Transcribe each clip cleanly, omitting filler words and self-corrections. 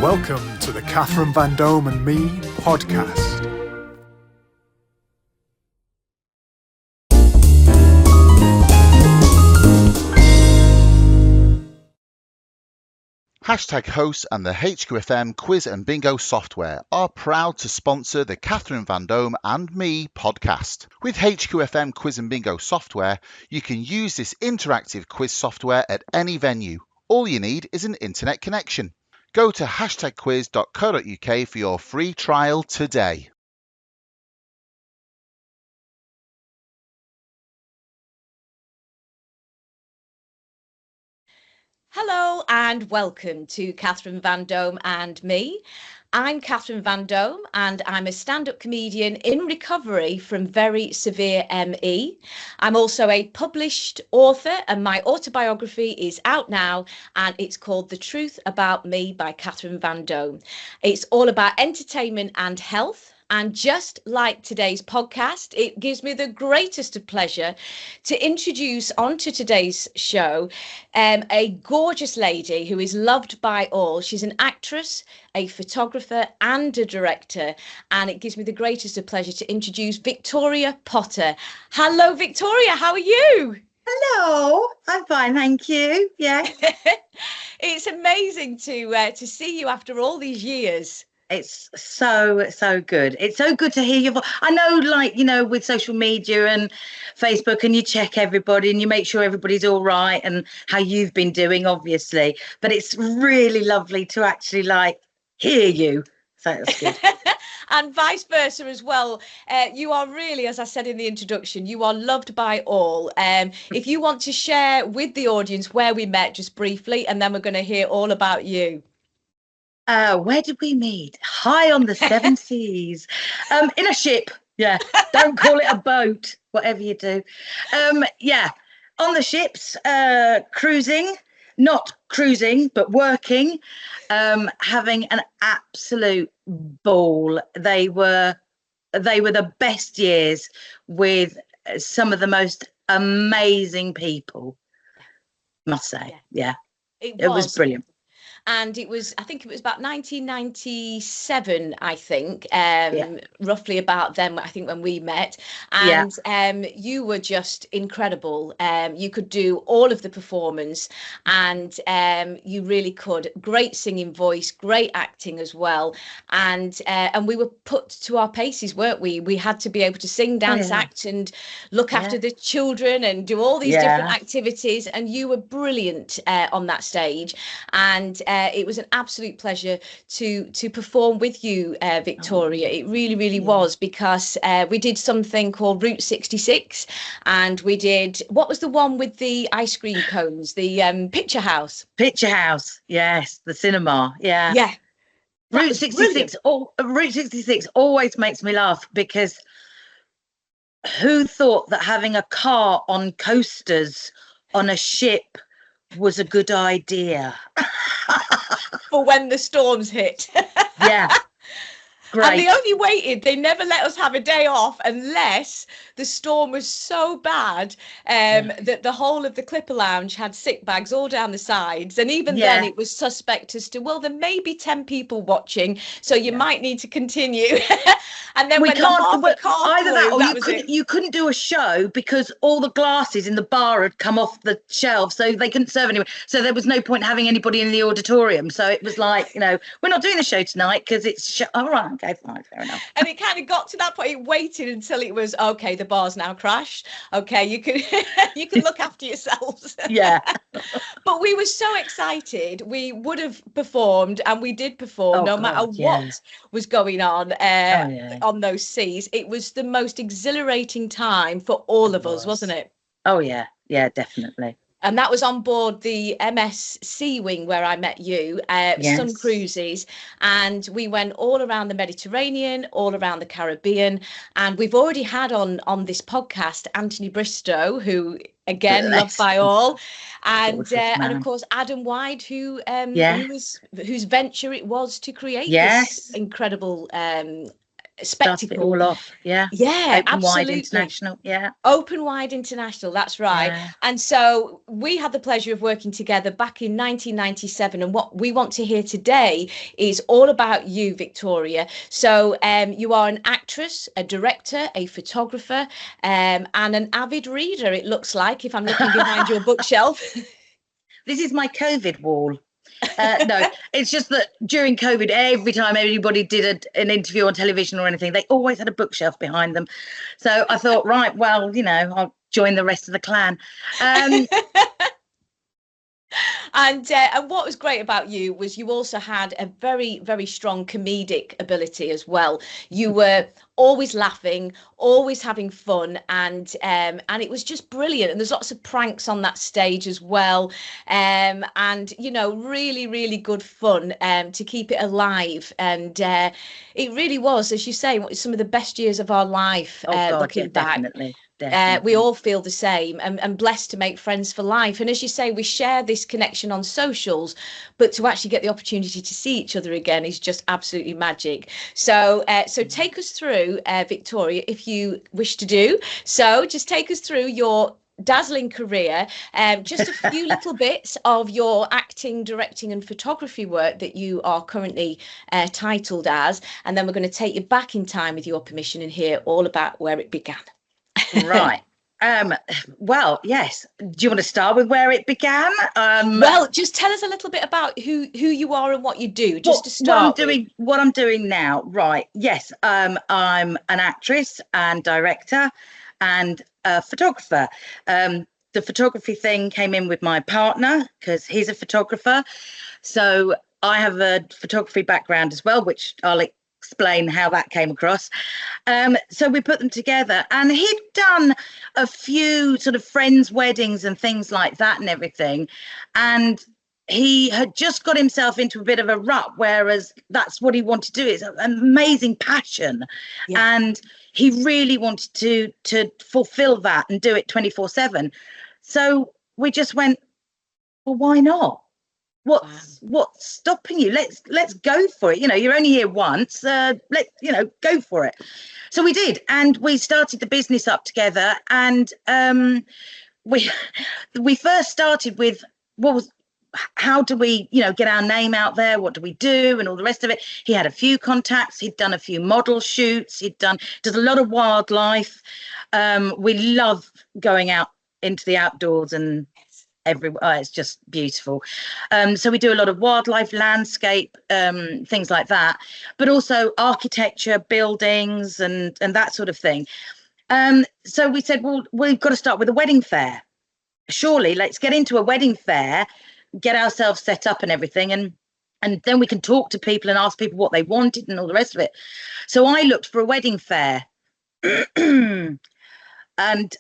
Welcome to the Catherine Vandome and Me podcast. Hashtag hosts and the HQFM quiz and bingo software are proud to sponsor the Catherine Vandome and Me podcast. With HQFM quiz and bingo software, you can use this interactive quiz software at any venue. All you need is an internet connection. Go to hashtagquiz.co.uk for your free trial today. Hello and welcome to Catherine Vandome and Me. I'm Catherine Vandome and I'm a stand-up comedian in recovery from very severe ME. I'm also a published author and my autobiography is out now and it's called The Truth About Me by Catherine Vandome. It's all about entertainment and health. And just like today's podcast, it gives me the greatest of pleasure to introduce onto today's show a gorgeous lady who is loved by all. She's an actress, a photographer and a director. And it gives me the greatest of pleasure to introduce Victoria Potter. Hello, Victoria. How are you? Hello, I'm fine, thank you. Yeah. It's amazing to see you after all these years. It's so good. It's so good to hear your voice. I know, like, with social media and Facebook, and you check everybody and you make sure everybody's all right and how you've been doing, obviously. But it's really lovely to actually, hear you. So that's good. And vice versa as well. You are really, as I said in the introduction, you are loved by all. If you want to share with the audience where we met just briefly, and then we're going to hear all about you. Where did we meet? High on the seven seas, in a ship. Yeah, don't call it a boat, whatever you do. Yeah, on the ships, cruising, not cruising, but working, having an absolute ball. They were the best years with some of the most amazing people, must say. Yeah. It was brilliant. And it was, I think it was about 1997, I think, roughly about then, I think, when we met. And you were just incredible. You could do all of the performance and you really could. Great singing voice, great acting as well. And we were put to our paces, weren't we? We had to be able to sing, dance, act and look after the children and do all these different activities. And you were brilliant on that stage. And it was an absolute pleasure to perform with you, Victoria. It really was, because we did something called Route 66 and we did, what was the one with the ice cream cones, the Picture House? Picture House, yes, the cinema, yeah. Route 66, Route 66 always makes me laugh, because who thought that having a car on coasters on a ship was a good idea? For when the storms hit. Yeah. Great. And they only waited. They never let us have a day off unless the storm was so bad that the whole of the Clipper Lounge had sick bags all down the sides. And even then it was suspect as to, well, there may be 10 people watching, so you might need to continue. And then either that or that you couldn't do a show because all the glasses in the bar had come off the shelf, so they couldn't serve anyone. So there was no point having anybody in the auditorium. So it was like, we're not doing the show tonight because it's all right. Okay, fine, fair enough. And it kind of got to that point. It waited until it was okay. The bar's now crashed. Okay, you can you can look after yourselves. Yeah. But we were so excited. We would have performed, and we did perform matter what was going on on those seas. It was the most exhilarating time for all of us, wasn't it? Oh yeah, definitely. And that was on board the MS Sea Wing where I met you, Sun Cruises. And we went all around the Mediterranean, all around the Caribbean. And we've already had on this podcast Anthony Bristow, who, again, loved by all. And of course, Adam Wyde, whose venture it was to create this incredible Started it spectacle. all off. Yeah. Yeah, Open Wide absolutely. International. Yeah. Open Wide International, that's right. Yeah. And so we had the pleasure of working together back in 1997. And what we want to hear today is all about you, Victoria. So you are an actress, a director, a photographer, and an avid reader, it looks like, if I'm looking behind your bookshelf. This is my COVID wall. No, it's just that during COVID, every time anybody did an interview on television or anything, they always had a bookshelf behind them. So I thought, right, well, I'll join the rest of the clan. And what was great about you was you also had a very, very strong comedic ability as well. You were always laughing, always having fun, and it was just brilliant. And there's lots of pranks on that stage as well, and really, really good fun to keep it alive. And it really was, as you say, some of the best years of our life. Oh God, looking yeah, back. definitely. We all feel the same, and blessed to make friends for life. And as you say, we share this connection on socials, but to actually get the opportunity to see each other again is just absolutely magic. So take us through, Victoria, if you wish to do so. Just take us through your dazzling career, just a few little bits of your acting, directing and photography work that you are currently titled as, and then we're going to take you back in time with your permission and hear all about where it began. Right. Well, yes. Do you want to start with where it began? Well, just tell us a little bit about who you are and what you do, just to start. What I'm doing now, right? Yes. I'm an actress and director and a photographer. The photography thing came in with my partner because he's a photographer. So I have a photography background as well, which I'll explain how that came across. So we put them together, and he'd done a few sort of friends' weddings and things like that and everything. And he had just got himself into a bit of a rut, whereas that's what he wanted to do. It's an amazing passion. Yeah. And he really wanted to fulfill that and do it 24/7. So we just went, well, why not? What's stopping you? Let's go for it. You're only here once. Go for it. So we did, and we started the business up together. And we first started with how do we get our name out there? What do we do? And all the rest of it. He had a few contacts. He'd done a few model shoots. Does a lot of wildlife. We love going out into the outdoors and everywhere. It's just beautiful. So we do a lot of wildlife, landscape, things like that, but also architecture, buildings and that sort of thing. So we said, well, we've got to start with a wedding fair. Surely let's get into a wedding fair, get ourselves set up and everything, and then we can talk to people and ask people what they wanted and all the rest of it. So I looked for a wedding fair and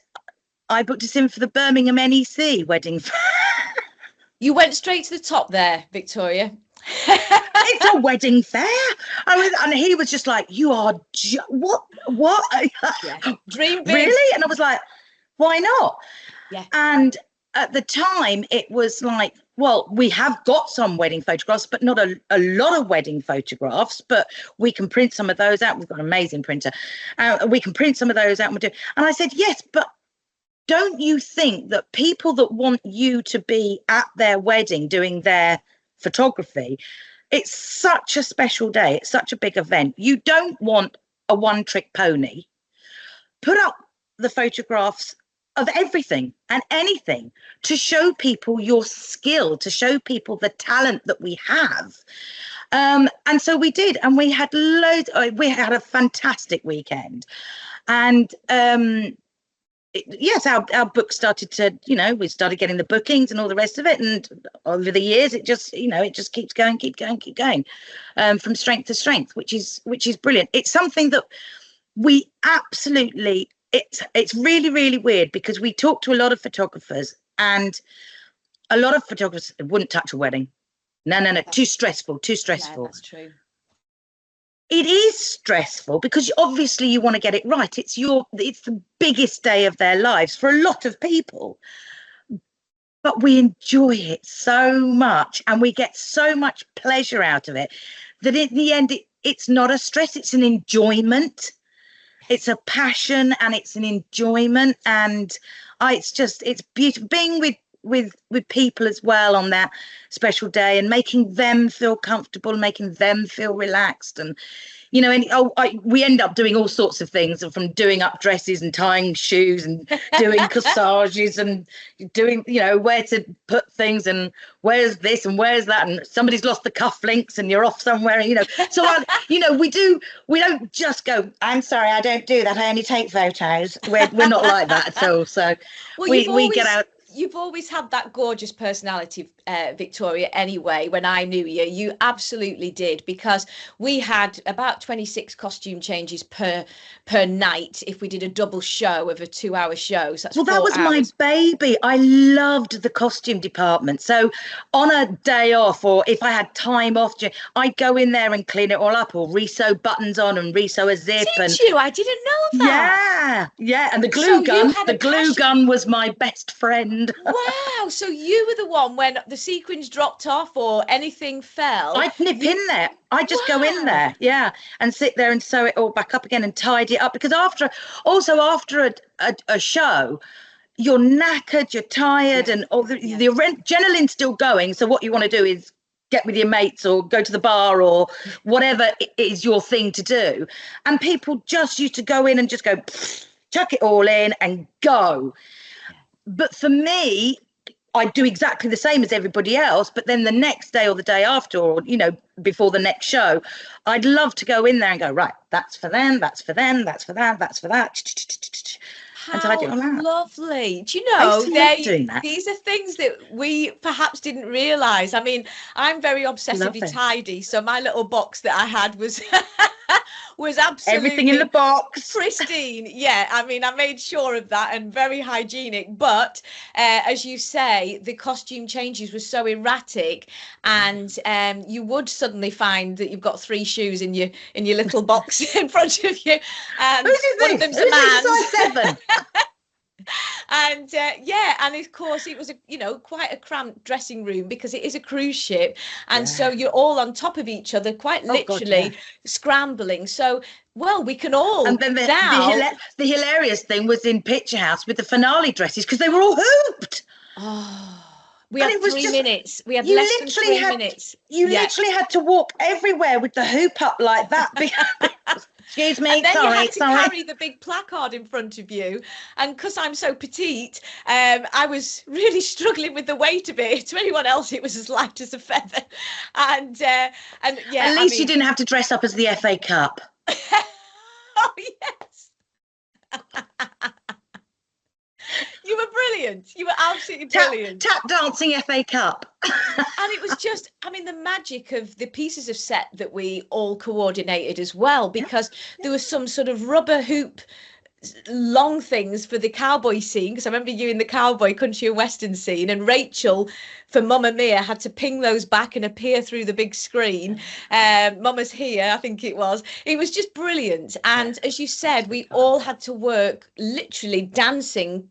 I booked us in for the Birmingham NEC wedding fair. You went straight to the top there, Victoria. It's a wedding fair. And he was just like, you are what? Yeah. Dream big. Really? And I was like, why not? Yeah. And at the time it was like, well, we have got some wedding photographs, but not a lot of wedding photographs, but we can print some of those out. We've got an amazing printer. We can print some of those out. And I said, yes, but don't you think that people that want you to be at their wedding doing their photography, it's such a special day, it's such a big event. You don't want a one-trick pony. Put up the photographs of everything and anything to show people your skill, to show people the talent that we have. And so we did, and we had we had a fantastic weekend. And yes, our book started to, we started getting the bookings and all the rest of it. And over the years, it just keeps going, keep going, from strength to strength, which is brilliant. It's something that we absolutely, it's really, really weird because we talk to a lot of photographers and a lot of photographers wouldn't touch a wedding. No, too stressful. Yeah, that's true. It is stressful because obviously you want to get it right. It's the biggest day of their lives for a lot of people. but we enjoy it so much and we get so much pleasure out of it that in the end, it's not a stress, it's an enjoyment. It's a passion and it's an enjoyment. And it's beautiful being with people as well on that special day and making them feel comfortable, making them feel relaxed. And we end up doing all sorts of things, and from doing up dresses and tying shoes and doing corsages and doing, where to put things and where's this and where's that, and somebody's lost the cufflinks and you're off somewhere, So, we don't just go, I'm sorry, I don't do that. I only take photos. We're not like that at all. So well, we get out. You've always had that gorgeous personality, Victoria, anyway. When I knew you, you absolutely did, because we had about 26 costume changes per night if we did a double show of a 2-hour show. So that's that was 4 hours. My baby. I loved the costume department. So on a day off, or if I had time off, I'd go in there and clean it all up, or resew buttons on and resew a zip. Did you? I didn't know that. Yeah. And the glue gun was my best friend. Wow. So you were the one when the sequins dropped off or anything fell. I'd nip in there. I'd just go in there, and sit there and sew it all back up again and tidy it up. Because after a show, you're knackered, you're tired, and all the adrenaline's still going. So what you want to do is get with your mates or go to the bar or whatever is your thing to do. And people just used to go in and just go, chuck it all in and go. But for me, I do exactly the same as everybody else. But then the next day or the day after, or, before the next show, I'd love to go in there and go, right, that's for them, that's for them, that's for that, that's for that. How lovely. Do you know, these are things that we perhaps didn't realise. I mean, I'm very obsessively tidy. So my little box that I had was was absolutely everything in the box pristine. Yeah, I mean, I made sure of that, and very hygienic. But as you say, the costume changes were so erratic, and you would suddenly find that you've got 3 shoes in your little box in front of you, and one of them's a man's. Size 7. And and of course it was quite a cramped dressing room because it is a cruise ship, and so you're all on top of each other, quite literally scrambling. So we can all. And then the hilarious thing was in Picture House with the finale dresses, because they were all hooped. We had 3 minutes. We had less than 3 minutes. You literally had to walk everywhere with the hoop up like that. Excuse me, and then you had to carry the big placard in front of you, and because I'm so petite, I was really struggling with the weight of it. To anyone else, it was as light as a feather, and at least you didn't have to dress up as the FA Cup. Oh yes. You were brilliant. You were absolutely brilliant. Tap dancing FA Cup. And it was just, the magic of the pieces of set that we all coordinated as well, because there was some sort of rubber hoop long things for the cowboy scene, because I remember you in the cowboy country and western scene, and Rachel for Mamma Mia had to ping those back and appear through the big screen. Mama's Here, I think it was just brilliant. And as you said, we all had to work literally dancing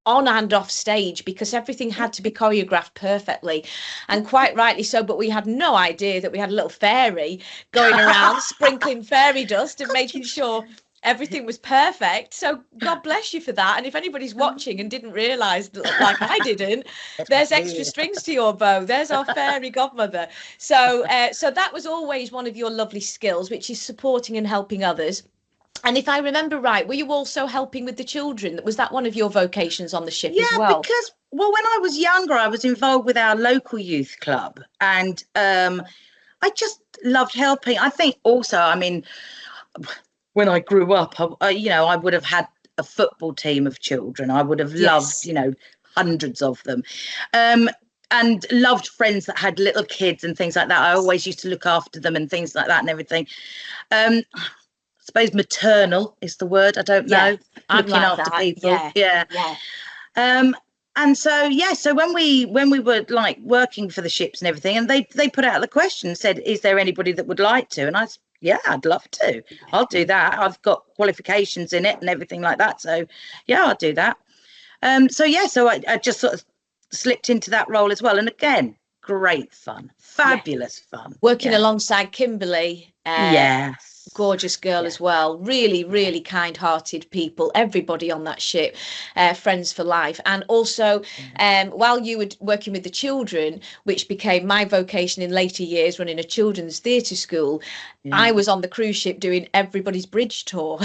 on and off stage, because everything had to be choreographed perfectly, and quite rightly so. But we had no idea that we had a little fairy going around sprinkling fairy dust and making sure everything was perfect. So God bless you for that. And if anybody's watching and didn't realise, like I didn't, there's extra strings to your bow. There's our fairy godmother. So that was always one of your lovely skills, which is supporting and helping others. And if I remember right, were you also helping with the children? Was that one of your vocations on the ship as well? Because, when I was younger, I was involved with our local youth club, and I just loved helping. I think also, when I grew up, I would have had a football team of children. I would have loved, hundreds of them. And loved friends that had little kids and things like that. I always used to look after them and things like that and everything. I suppose maternal is the word. I don't know. Looking like after that. people. Yeah. And so so when we were like working for the ships and everything, and they put out the question, said, is there anybody that would like to? And I said, I'd love to. I'll do that. I've got qualifications in it and everything like that. So I'll do that. So I just sort of slipped into that role as well. And again, great fun, fabulous fun. Working alongside Kimberly. Yes. Gorgeous girl as well. Really, really kind-hearted people. Everybody on that ship, friends for life. And also, while you were working with the children, which became my vocation in later years, running a children's theatre school, I was on the cruise ship doing everybody's bridge tour.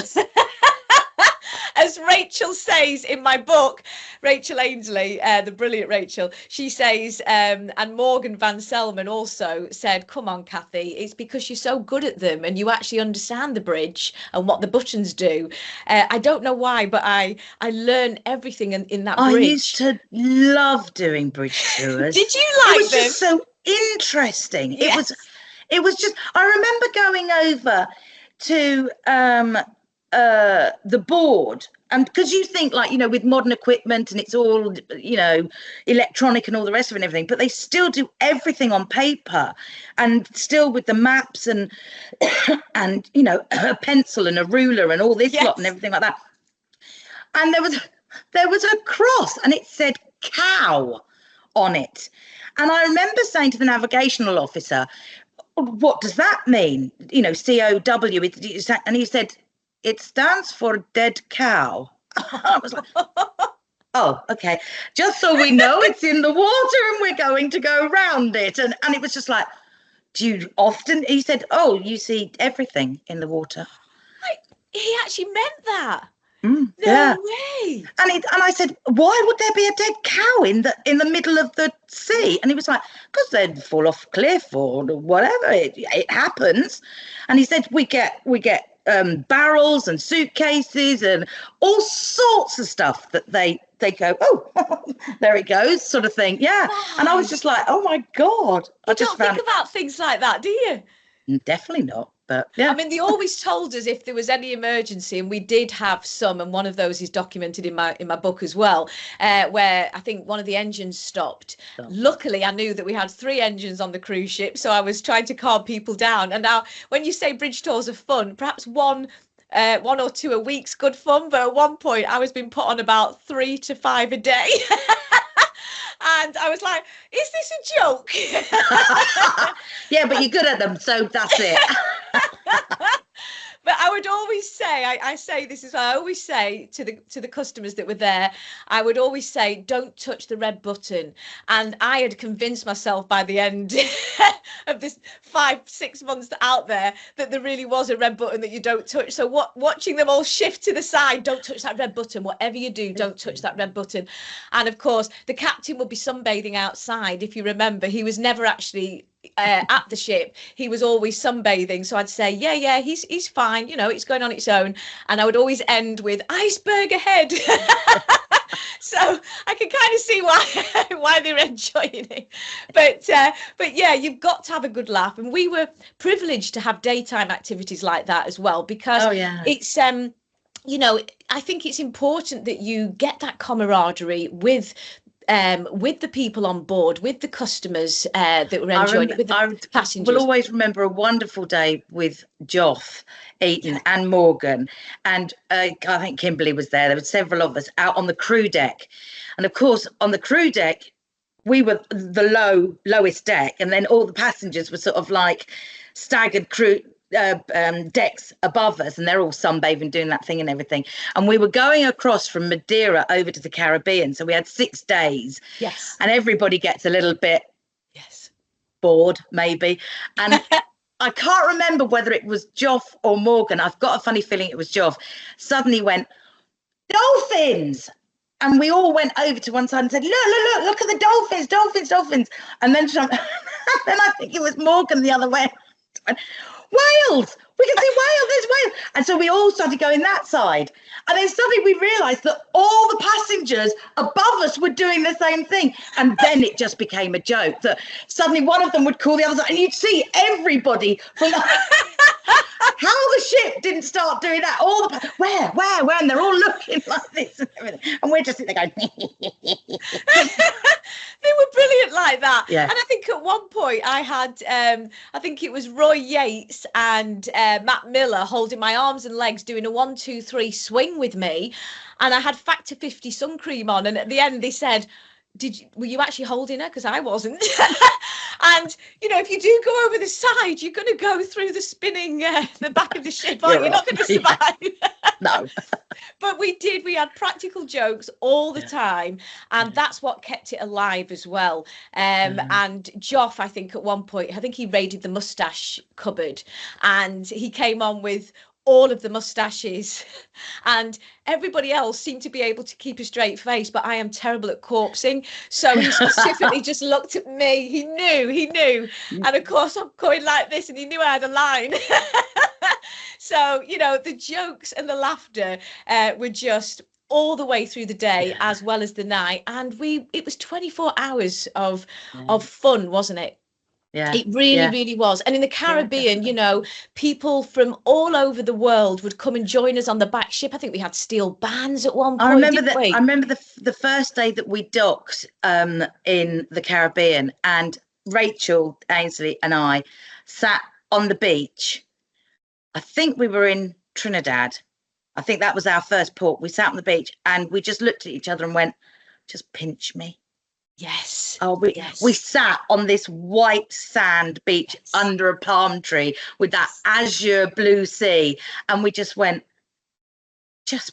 As Rachel says in my book, Rachel Ainsley, the brilliant Rachel, she says, and Morgan Van Selman also said, come on, Cathy, it's because you're so good at them and you actually understand the bridge and what the buttons do. I don't know why, but I learned everything in that bridge. I used to love doing bridge tours. Did you like them? It was just so interesting. Yes. It was just, I remember going over to the board, and because you think like, you know, with modern equipment and it's all, you know, electronic and all the rest of it and everything, but they still do everything on paper and still with the maps and and, you know, a pencil and a ruler and all this lot and everything like that. And there was a cross and it said cow on it, and I remember saying to the navigational officer, what does that mean, you know, COW, and he said, it stands for dead cow. I was like, oh, okay. Just so we know it's in the water and we're going to go around it. And it was just like, do you often? He said, oh, you see everything in the water. He actually meant that. No way. And I said, why would there be a dead cow in the middle of the sea? And he was like, because they'd fall off a cliff or whatever. It happens. And he said, we get barrels and suitcases and all sorts of stuff that they go, oh, there it goes, sort of thing. Yeah. Wow. And I was just like, oh my God. You don't think about things like that, do you? Definitely not. But yeah. I mean, they always told us if there was any emergency, and we did have some, and one of those is documented in my book as well, where I think one of the engines stopped. Luckily, I knew that we had 3 engines on the cruise ship, so I was trying to calm people down. And now, when you say bridge tours are fun, perhaps one or two a week's good fun, but at one point I was being put on about 3 to 5 a day. And I was like, is this a joke? Yeah, but you're good at them, so that's it. But I would always say, I say this is what I always say to the customers that were there. I would always say, don't touch the red button. And I had convinced myself by the end of this 5-6 months out there that there really was a red button that you don't touch. So watching them all shift to the side, don't touch that red button. Whatever you do, don't touch that red button. And of course, the captain would be sunbathing outside. If you remember, he was never actually at the ship. He was always sunbathing, so I'd say yeah he's fine, you know, it's going on its own, and I would always end with iceberg ahead. So I can kind of see why they're enjoying it. But yeah, you've got to have a good laugh, and we were privileged to have daytime activities like that as well, because it's you know, I think it's important that you get that camaraderie with the people on board, with the customers that were enjoying it, with the passengers. We'll always remember a wonderful day with Joff, Eaton and Morgan, and I think Kimberly was there. There were several of us out on the crew deck, and of course on the crew deck we were the lowest deck, and then all the passengers were sort of like staggered crew decks above us, and they're all sunbathing, doing that thing and everything. And we were going across from Madeira over to the Caribbean, so we had 6 days. Yes. And everybody gets a little bit bored, maybe. And I can't remember whether it was Joff or Morgan. I've got a funny feeling it was Joff. Suddenly went, dolphins. And we all went over to one side and said, look at the dolphins. And then I think it was Morgan the other way. Whales! We can see whales, there's whales. And so we all started going that side. And then suddenly we realised that all the passengers above us were doing the same thing. And then it just became a joke that suddenly one of them would call the other side, and you'd see everybody from how the ship didn't start doing that. All the where? And they're all looking like this and everything. And we're just sitting there going, They were brilliant like that. Yeah. And I think at one point I had, I think it was Roy Yates and Matt Miller holding my arms and legs, doing a 1, 2, 3 swing with me. And I had Factor 50 sun cream on. And at the end they said, were you actually holding her? Because I wasn't. And if you do go over the side, you're going to go through the spinning, the back of the ship, aren't you? Not going to survive. No. But we had practical jokes all the time, and that's what kept it alive as well. And Joff, I think at one point, I think he raided the mustache cupboard, and he came on with all of the mustaches, and everybody else seemed to be able to keep a straight face, but I am terrible at corpsing. So he specifically just looked at me. He knew. And of course I'm going like this, and he knew I had a line. So, the jokes and the laughter were just all the way through the day as well as the night. And it was 24 hours of fun, wasn't it? Yeah, it really was. And in the Caribbean, people from all over the world would come and join us on the back ship. I think we had steel bands at one point. I remember the first day that we docked in the Caribbean, and Rachel Ainsley and I sat on the beach. I think we were in Trinidad. I think that was our first port. We sat on the beach and we just looked at each other and went, just pinch me. Yes. We sat on this white sand beach under a palm tree with that azure blue sea, and we just went, just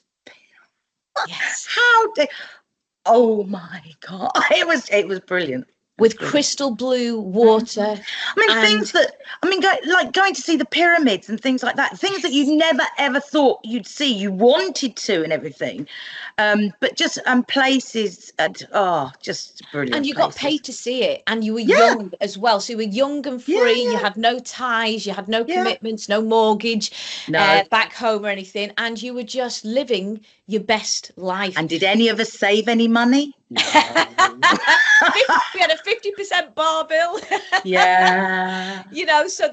oh my God. It was brilliant. With crystal blue water. Going to see the pyramids and things like that, things that you never ever thought you'd see, you wanted to, and everything, but just places, just brilliant. And you got paid to see it, and you were young as well, so you were young and free. You had no ties, you had no commitments, no mortgage back home or anything, and you were just living your best life. And did any of us save any money? No. We had a 50% bar bill. So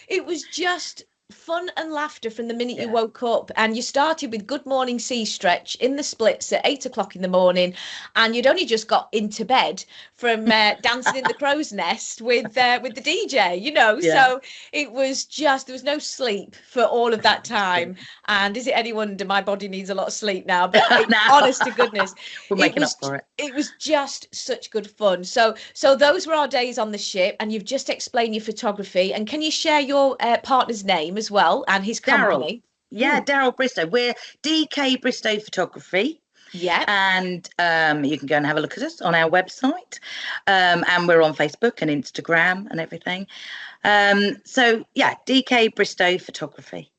it was just fun and laughter from the minute you woke up. And you started with Good Morning Sea Stretch in the splits at 8 o'clock in the morning, and you'd only just got into bed from dancing in the crow's nest with the DJ, so it was just, there was no sleep for all of that time. And is it any wonder my body needs a lot of sleep now? But honest to goodness, we're making up for it. It was just such good fun. So those were our days on the ship, and you've just explained your photography. And can you share your partner's name as well and his company? Daryl Bristow. We're DK Bristow Photography. Yeah. And you can go and have a look at us on our website. And we're on Facebook and Instagram and everything. DK Bristow Photography.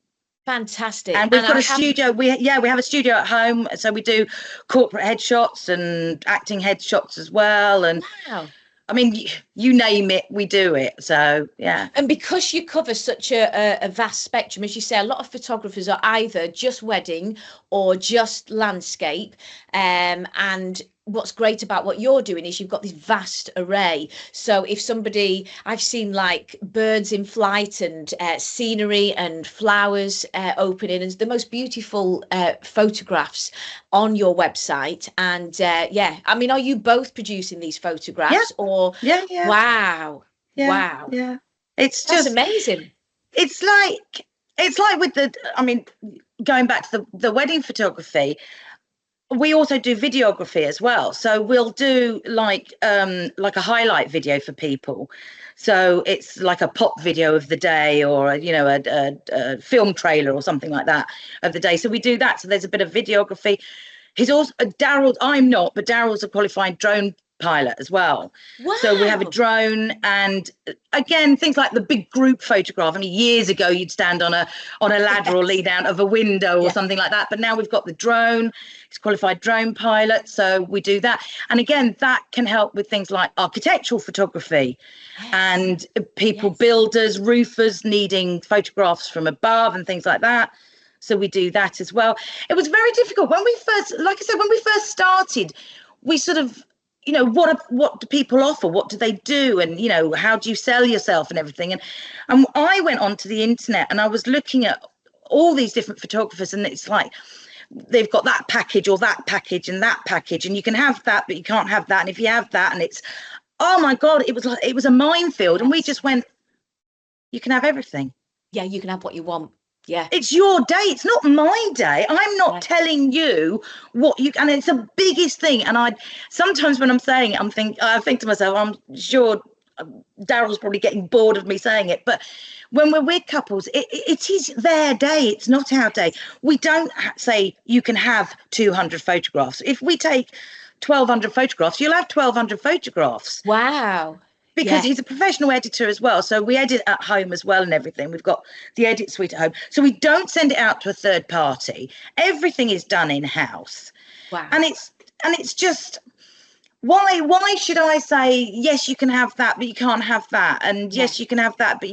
Fantastic. And we've got a studio. We have a studio at home, so we do corporate headshots and acting headshots as well. And wow. I mean, you name it, we do it. So, yeah. And because you cover such a vast spectrum, as you say, a lot of photographers are either just wedding or just landscape. And what's great about what you're doing is you've got this vast array. So if I've seen like birds in flight and scenery and flowers opening, and the most beautiful photographs on your website. And are you both producing these photographs? Or wow. It's That's just amazing. It's like with going back to the wedding photography, we also do videography as well. So we'll do like a highlight video for people. So it's like a pop video of the day, or a film trailer or something like that of the day. So we do that. So there's a bit of videography. He's also Daryl. I'm not, but Daryl's a qualified drone pilot as well. Wow. So we have a drone, and again, things like the big group photograph. I mean, years ago you'd stand on a ladder or lean out of a window or something like that, but now we've got the drone. He's qualified drone pilot, so we do that. And again, that can help with things like architectural photography and people, builders, roofers needing photographs from above and things like that. So we do that as well. It was very difficult when we first started. We sort of, what do people offer? What do they do? And, how do you sell yourself and everything? And I went onto the internet and I was looking at all these different photographers, and it's like, they've got that package or that package and that package, and you can have that, but you can't have that. And if you have that, and it's, oh my God, it was a minefield. And we just went, you can have everything. Yeah, you can have what you want. Yeah. It's your day. It's not my day. I'm not telling you what you, and it's the biggest thing. And sometimes when I'm saying it, I think to myself, I'm sure Daryl's probably getting bored of me saying it, but when we're with couples, it is their day. It's not our day. We don't say you can have 200 photographs. If we take 1,200 photographs, you'll have 1,200 photographs. Wow. Because he's a professional editor as well. So we edit at home as well and everything. We've got the edit suite at home. So we don't send it out to a third party. Everything is done in-house. Wow. And it's just, why should I say, yes, you can have that, but you can't have that? And yes, you can have that, but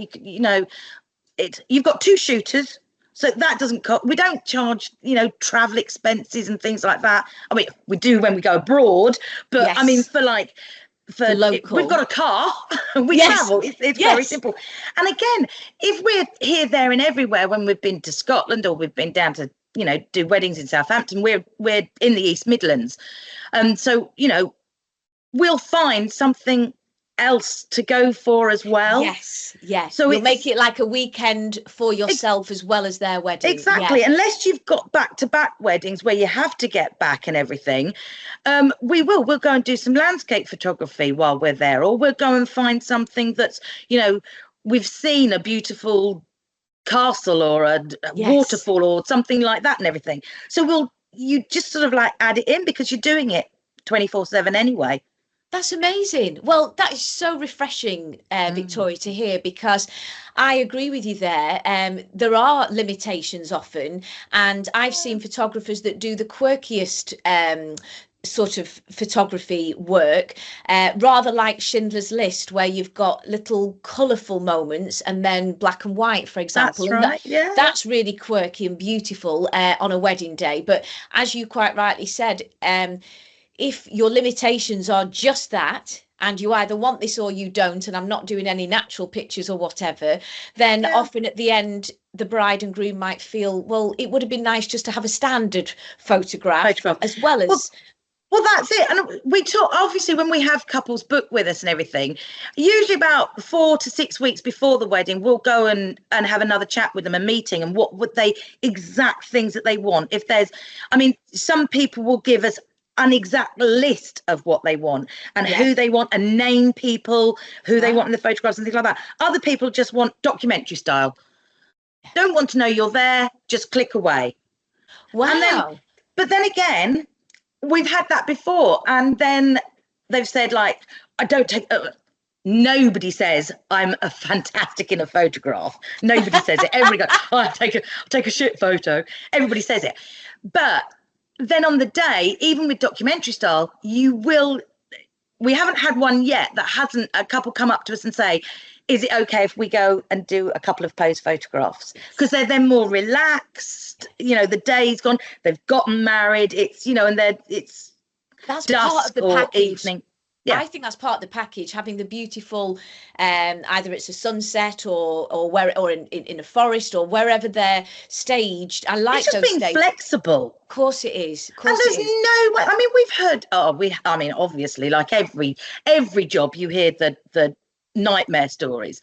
you've got 2 shooters. So that doesn't cost. We don't charge, travel expenses and things like that. I mean, we do when we go abroad, but I mean, for local, we've got a car. We travel. It's very simple. And again, if we're here, there, and everywhere, when we've been to Scotland or we've been down to do weddings in Southampton, we're in the East Midlands, so we'll find something else to go for as well. Yes. So you'll make it like a weekend for yourself as well as their wedding. Exactly. Unless you've got back-to-back weddings where you have to get back and everything, we'll go and do some landscape photography while we're there, or we'll go and find something that's, we've seen a beautiful castle or a waterfall or something like that and everything. So you just sort of like add it in because you're doing it 24/7 anyway. That's amazing. Well, that is so refreshing, Victoria, to hear, because I agree with you there. There are limitations often, and I've seen photographers that do the quirkiest sort of photography work, rather like Schindler's List, where you've got little colourful moments and then black and white, for example. That's right. That's really quirky and beautiful on a wedding day. But as you quite rightly said, if your limitations are just that, and you either want this or you don't, and I'm not doing any natural pictures or whatever, then often at the end, the bride and groom might feel, well, it would have been nice just to have a standard photograph. As well as... Well, that's it. And we talk, obviously, when we have couples book with us and everything, usually about 4 to 6 weeks before the wedding, we'll go and have another chat with them, a meeting, and what would they, exact things that they want. If there's, some people will give us an exact list of what they want and who they want, and name people who they want in the photographs and things like that. Other people just want documentary style. Don't want to know you're there, just click away. Wow. But then again, we've had that before, and then they've said, like, I don't take nobody says I'm a fantastic in a photograph. Nobody says it. Everybody goes, I take a shit photo. Everybody says it. But then on the day, even with documentary style, we haven't had one yet that hasn't a couple come up to us and say, is it okay if we go and do a couple of pose photographs? Because they're then more relaxed, the day's gone, they've gotten married, it's, and that's part of the package. Evening. Yeah. I think that's part of the package, having the beautiful, either it's a sunset or in a forest or wherever they're staged. I like it's just those being flexible. Of course it is. And there's no way. We've heard. Obviously, like every job, you hear the nightmare stories,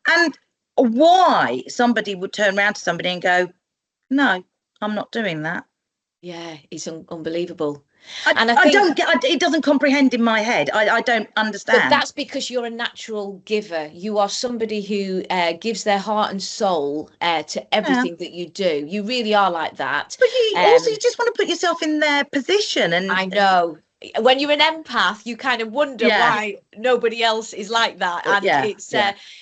and why somebody would turn around to somebody and go, "No, I'm not doing that." Yeah, it's unbelievable. I don't get it. Doesn't comprehend in my head. I don't understand. But that's because you're a natural giver. You are somebody who gives their heart and soul to everything that you do. You really are like that. But you just want to put yourself in their position. And I know. When you're an empath, you kind of wonder why nobody else is like that, and it's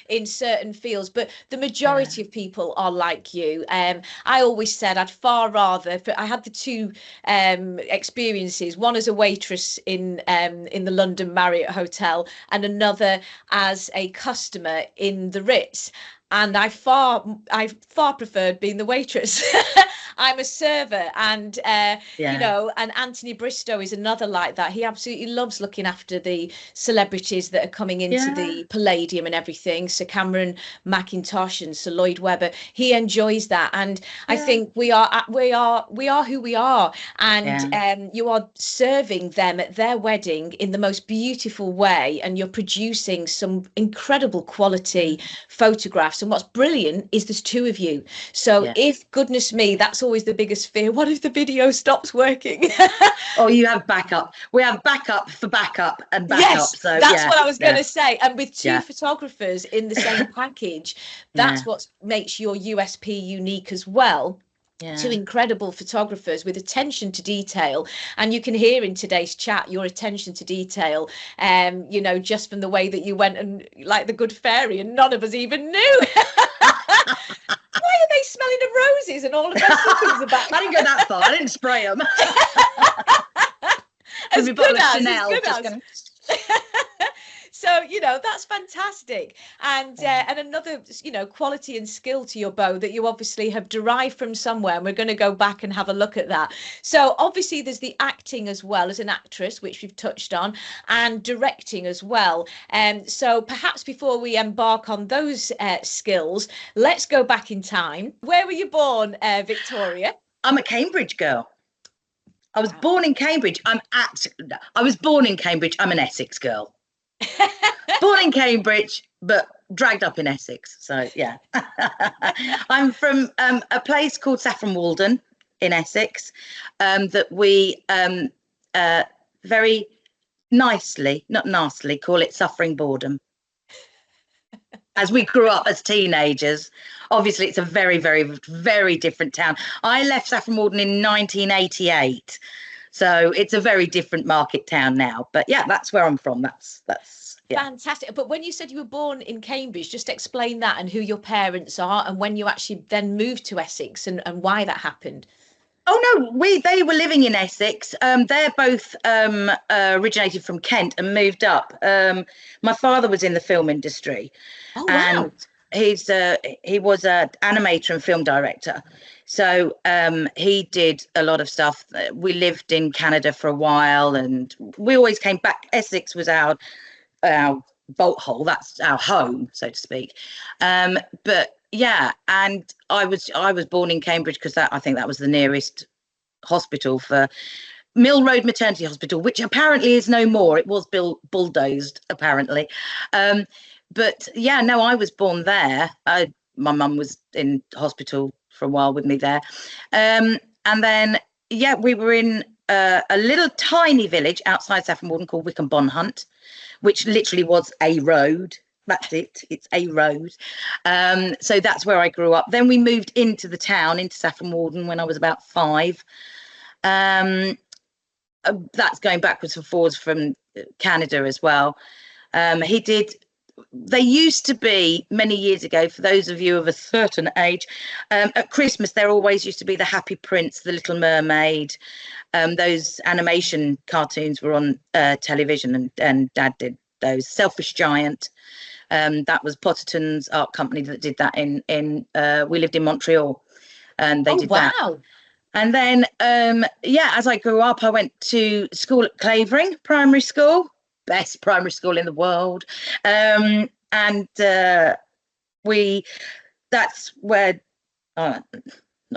in certain fields. But the majority of people are like you. I always said I'd far rather. I had the 2 experiences: one as a waitress in the London Marriott Hotel, and another as a customer in the Ritz. And I far preferred being the waitress. I'm a server, and and Anthony Bristow is another like that. He absolutely loves looking after the celebrities that are coming into the Palladium and everything. Sir Cameron Mackintosh and Sir Lloyd Webber. He enjoys that, and I think we are who we are, and you are serving them at their wedding in the most beautiful way, and you're producing some incredible quality photographs. stops. And what's brilliant is there's two of you. So if, goodness me, that's always the biggest fear. What if the video stops working? Oh, you have backup. We have backup for backup and backup. Yes, so that's what I was going to say. And with two Yeah. photographers in the same package, that's what makes your USP unique as well. Two incredible photographers with attention to detail, and you can hear in today's chat your attention to detail, you know, just from the way that you went and like the good fairy, and none of us even knew. Why are they smelling of roses and all of those things about? I didn't go that far. I didn't spray them. As good as, Chanel, as good as. So, you know, that's fantastic. And and another, you know, quality and skill to your bow that you obviously have derived from somewhere. And we're going to go back and have a look at that. So obviously there's the acting as well as an actress, which we've touched on, and directing as well. So perhaps before we embark on those skills, let's go back in time. Where were you born, Victoria? I'm a Cambridge girl. I was born in Cambridge. I was born in Cambridge. I'm an Essex girl. Born in Cambridge, but dragged up in Essex. So yeah, I'm from a place called Saffron Walden in Essex, that we very nicely, not nastily, call it suffering boredom. As we grew up as teenagers, obviously it's a very, very, very different town. I left Saffron Walden in 1988. So it's a very different market town now. But yeah, that's where I'm from. That's fantastic. But when you said you were born in Cambridge, just explain that and who your parents are and when you actually then moved to Essex and why that happened. Oh no, they were living in Essex. They're both originated from Kent and moved up. My father was in the film industry. Oh wow. And he was an animator and film director. So he did a lot of stuff. We lived in Canada for a while and we always came back. Essex was our bolt hole. That's our home, so to speak. But yeah, and I was born in Cambridge because I think that was the nearest hospital for Mill Road Maternity Hospital, which apparently is no more. It was bulldozed, apparently. But yeah, no, I was born there. My mum was in hospital for a while with me there. And then, yeah, we were in a little tiny village outside Saffron Walden called Wickham Bonhunt, which literally was a road. That's it. It's a road. So that's where I grew up. Then we moved into the town, into Saffron Walden, when I was about 5. That's going backwards and forwards from Canada as well. They used to be, many years ago, for those of you of a certain age, at Christmas there always used to be the Happy Prince, the Little Mermaid. Those animation cartoons were on television, and Dad did those. Selfish Giant, that was Potterton's art company that did that in we lived in Montreal, and they did that. And then as I grew up, I went to school at Clavering Primary School, best primary school in the world. That's where, not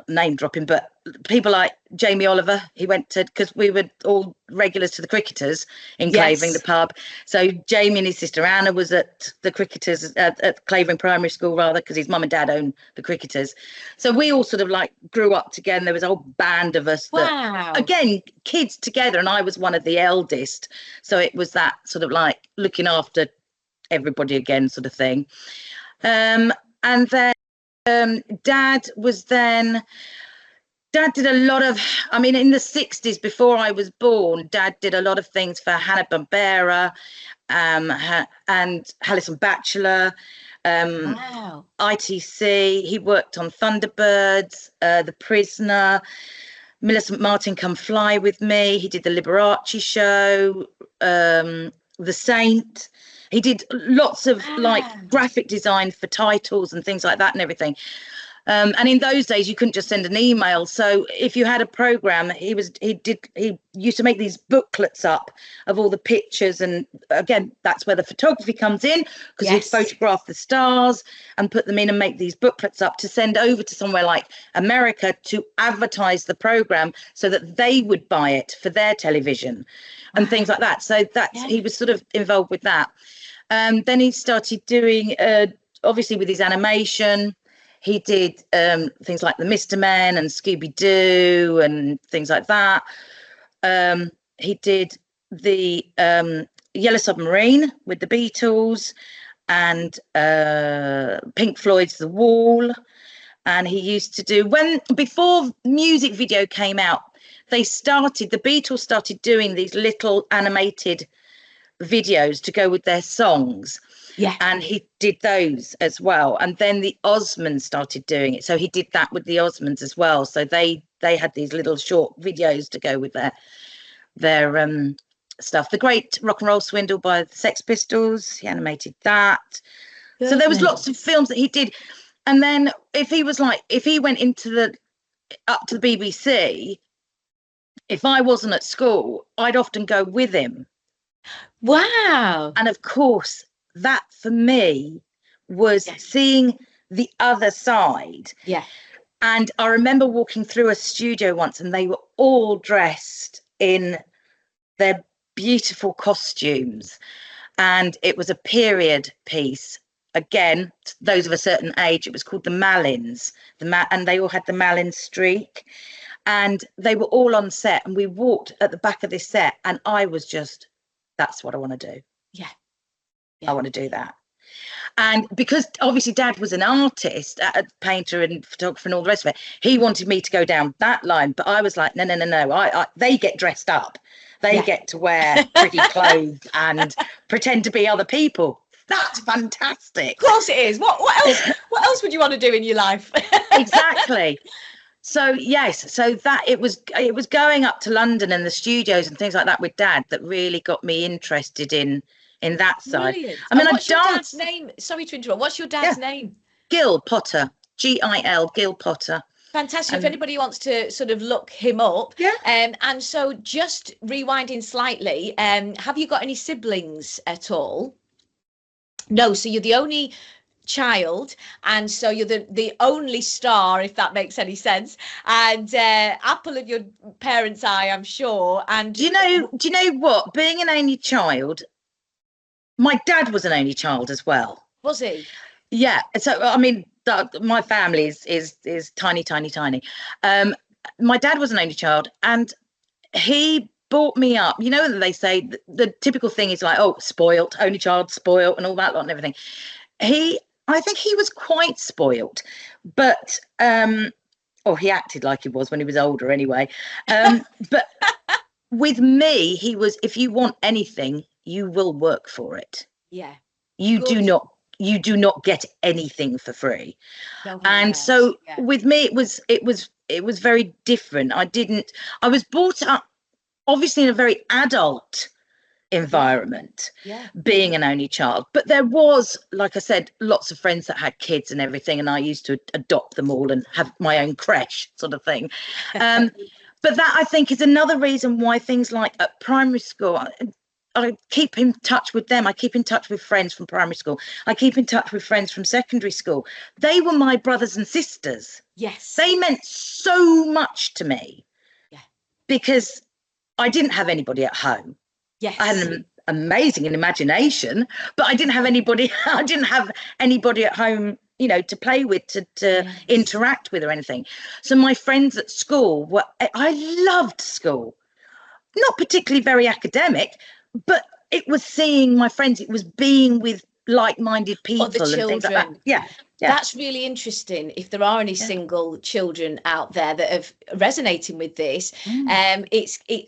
name dropping, but people like Jamie Oliver, he went to, because we were all regulars to the Cricketers in Clavering, the pub. So Jamie and his sister Anna was at the Cricketers, at Clavering Primary School rather, because his mum and dad owned the Cricketers. So we all sort of like grew up together. There was a whole band of us that, again, kids together, and I was one of the eldest. So it was that sort of like looking after everybody again sort of thing. And then Dad did a lot of, I mean, in the 60s, before I was born, Dad did a lot of things for Hanna-Barbera and Hallison Bachelor, ITC. He worked on Thunderbirds, The Prisoner, Millicent Martin Come Fly With Me. He did the Liberace show, The Saint. He did lots of like graphic design for titles and things like that and everything. And in those days, you couldn't just send an email. So if you had a program, he used to make these booklets up of all the pictures. And again, that's where the photography comes in, because he'd photograph the stars and put them in and make these booklets up to send over to somewhere like America to advertise the program so that they would buy it for their television and things like that. So he was sort of involved with that. Then he started doing obviously with his animation, he did things like the Mr. Men and Scooby-Doo and things like that. He did the Yellow Submarine with the Beatles and Pink Floyd's The Wall. And he used to do, before music video came out, the Beatles started doing these little animated videos to go with their songs. Yeah. And he did those as well. And then the Osmonds started doing it. So he did that with the Osmonds as well. So they had these little short videos to go with their stuff. The Great Rock and Roll Swindle by the Sex Pistols, he animated that. Goodness. So there was lots of films that he did. And then if he went up to the BBC, if I wasn't at school, I'd often go with him. Wow. And of course, that for me was seeing the other side. Yeah. And I remember walking through a studio once and they were all dressed in their beautiful costumes. And it was a period piece. Again, those of a certain age, it was called the Malins. And they all had the Malin streak. And they were all on set. And we walked at the back of this set. And I was just, that's what I want to do. Yeah. I want to do that. And because obviously Dad was an artist, a painter and photographer and all the rest of it, he wanted me to go down that line. But I was like, no. They get dressed up. They get to wear pretty clothes and pretend to be other people. That's fantastic. Of course it is. What else would you want to do in your life? Exactly. So yes, so that it was going up to London and the studios and things like that with Dad that really got me interested in that side. Brilliant. I mean, what's your dad's name? Sorry to interrupt. What's your dad's name? Gil Potter. Gil, Gil Potter. Fantastic. If anybody wants to sort of look him up. Yeah. And so just rewinding slightly, have you got any siblings at all? No. So you're the only child, and so you're the only star, if that makes any sense, and apple of your parents' eye, I'm sure. And do you know what, being an only child, my dad was an only child as well. Was he? Yeah. So I mean, my family is tiny. My dad was an only child, and he brought me up. You know, they say the typical thing is like, oh, spoilt, only child, spoilt, and all that lot and everything. I think he was quite spoilt, but he acted like he was when he was older anyway. But with me, he was, if you want anything, you will work for it. Yeah. You do not get anything for free. And so with me, it was very different. I was brought up obviously in a very adult environment, being an only child, but there was, like I said, lots of friends that had kids and everything, and I used to adopt them all and have my own creche sort of thing. But that, I think, is another reason why things like at primary school, I keep in touch with them. I keep in touch with friends from primary school. I keep in touch with friends from secondary school. They were my brothers and sisters. Yes. They meant so much to me. Yeah. Because I didn't have anybody at home. Yes. I had an amazing imagination, but I didn't have anybody at home, you know, to play with, to interact with or anything. So my friends at school I loved school. Not particularly very academic, but it was seeing my friends, it was being with like-minded people and things like that. Yeah. That's really interesting. If there are any single children out there that are resonating with this,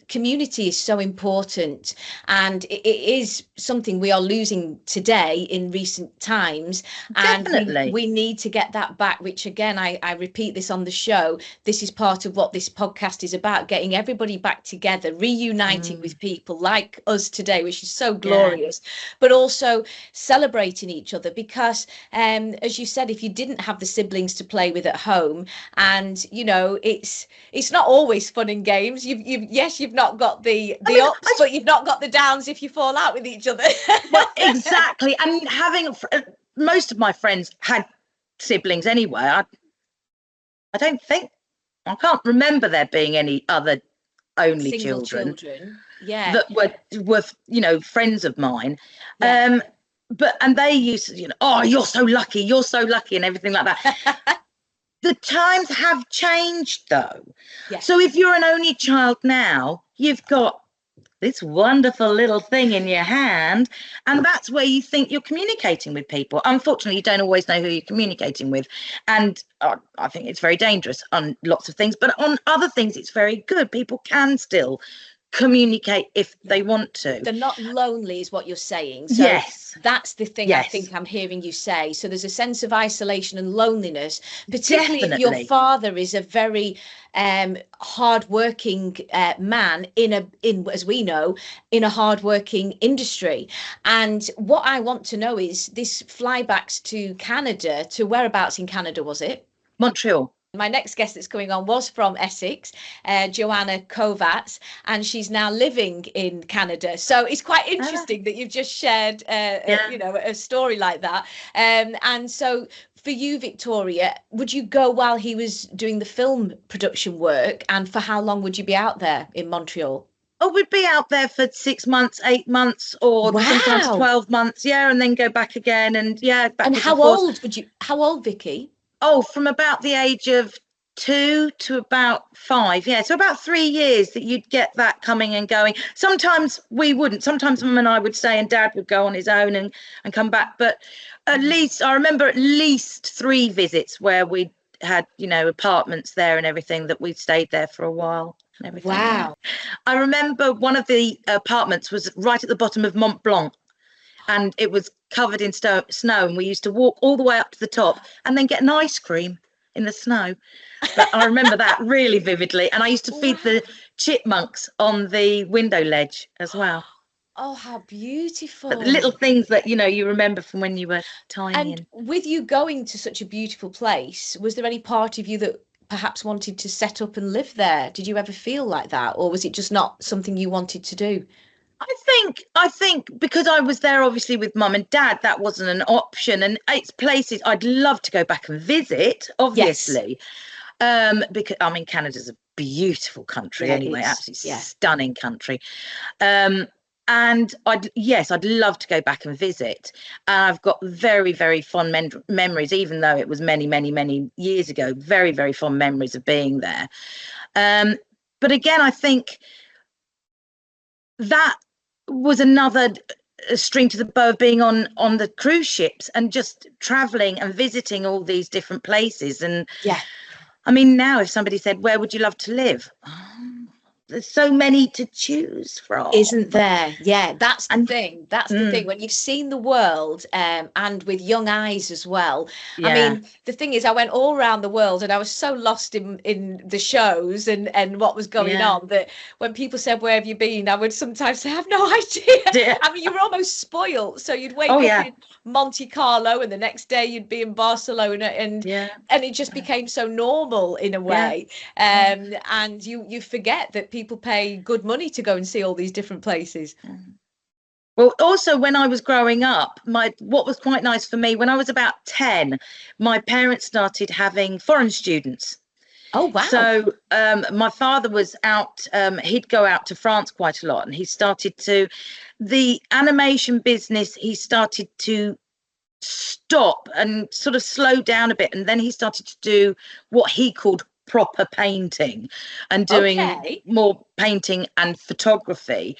community is so important, and it is something we are losing today in recent times. Definitely. And we need to get that back, which again, I repeat this on the show. This is part of what this podcast is about, getting everybody back together, reuniting with people like us today, which is so glorious, but also celebrating each other, because as you said, if you didn't have the siblings to play with at home, and you know, it's not always fun and games. You've not got the ups, but you've not got the downs if you fall out with each other. Well, exactly. And having most of my friends had siblings anyway. I can't remember there being any other only Single children that were you know, friends of mine. and they used to, oh, you're so lucky, and everything like that. The times have changed, though. Yes. So if you're an only child now, you've got this wonderful little thing in your hand, and that's where you think you're communicating with people. Unfortunately, you don't always know who you're communicating with, and I think it's very dangerous on lots of things, but on other things it's very good. People can still communicate if they want to. They're not lonely is what you're saying. So yes, that's the thing. I think I'm hearing you say. So there's a sense of isolation and loneliness, particularly if your father is a very hard-working man in as we know, in a hard-working industry. And what I want to know is this flybacks to Canada, to whereabouts in Canada was it? Montreal. My next guest that's coming on was from Essex, Joanna Kovats, and she's now living in Canada. So it's quite interesting that you've just shared, a story like that. And so for you, Victoria, would you go while he was doing the film production work? And for how long would you be out there in Montreal? Oh, we'd be out there for 6 months, 8 months, or sometimes 12 months. Yeah, and then go back again. And and how old how old, Vicky? Oh, from about the age of 2 to about 5. Yeah, so about 3 years that you'd get that coming and going. Sometimes we wouldn't. Sometimes Mum and I would stay and Dad would go on his own and come back. But at least I remember at least 3 visits where we had, apartments there and everything, that we stayed there for a while. And everything. Wow. I remember one of the apartments was right at the bottom of Mont Blanc, and it was covered in snow, and we used to walk all the way up to the top and then get an ice cream in the snow. But I remember that really vividly, and I used to feed the chipmunks on the window ledge as well. Oh, how beautiful. But the little things that you remember from when you were tiny. And with you going to such a beautiful place, was there any part of you that perhaps wanted to set up and live there? Did you ever feel like that, or was it just not something you wanted to do? I think because I was there obviously with Mum and Dad, that wasn't an option, and it's places I'd love to go back and visit, obviously. Yes. Because Canada's a beautiful country anyway, absolutely stunning country. And I'd love to go back and visit. I've got very, very fond memories, even though it was many, many, many years ago, very, very fond memories of being there. But again, I think that was another string to the bow of being on the cruise ships and just traveling and visiting all these different places. And now if somebody said, where would you love to live? There's so many to choose from, isn't there? Yeah, that's the thing. That's the thing. When you've seen the world, and with young eyes as well. Yeah. The thing is, I went all around the world, and I was so lost in the shows and what was going on, that when people said, where have you been, I would sometimes say, I have no idea. You were almost spoiled. So you'd wake up in Monte Carlo, and the next day you'd be in Barcelona, and it just became so normal in a way. And you forget that people pay good money to go and see all these different places. Well, also when I was growing up, what was quite nice for me, when I was about 10, my parents started having foreign students. Oh, wow. So my father was out, he'd go out to France quite a lot, and he started the animation business, he started to stop and sort of slow down a bit, and then he started to do what he called proper painting and doing more painting and photography.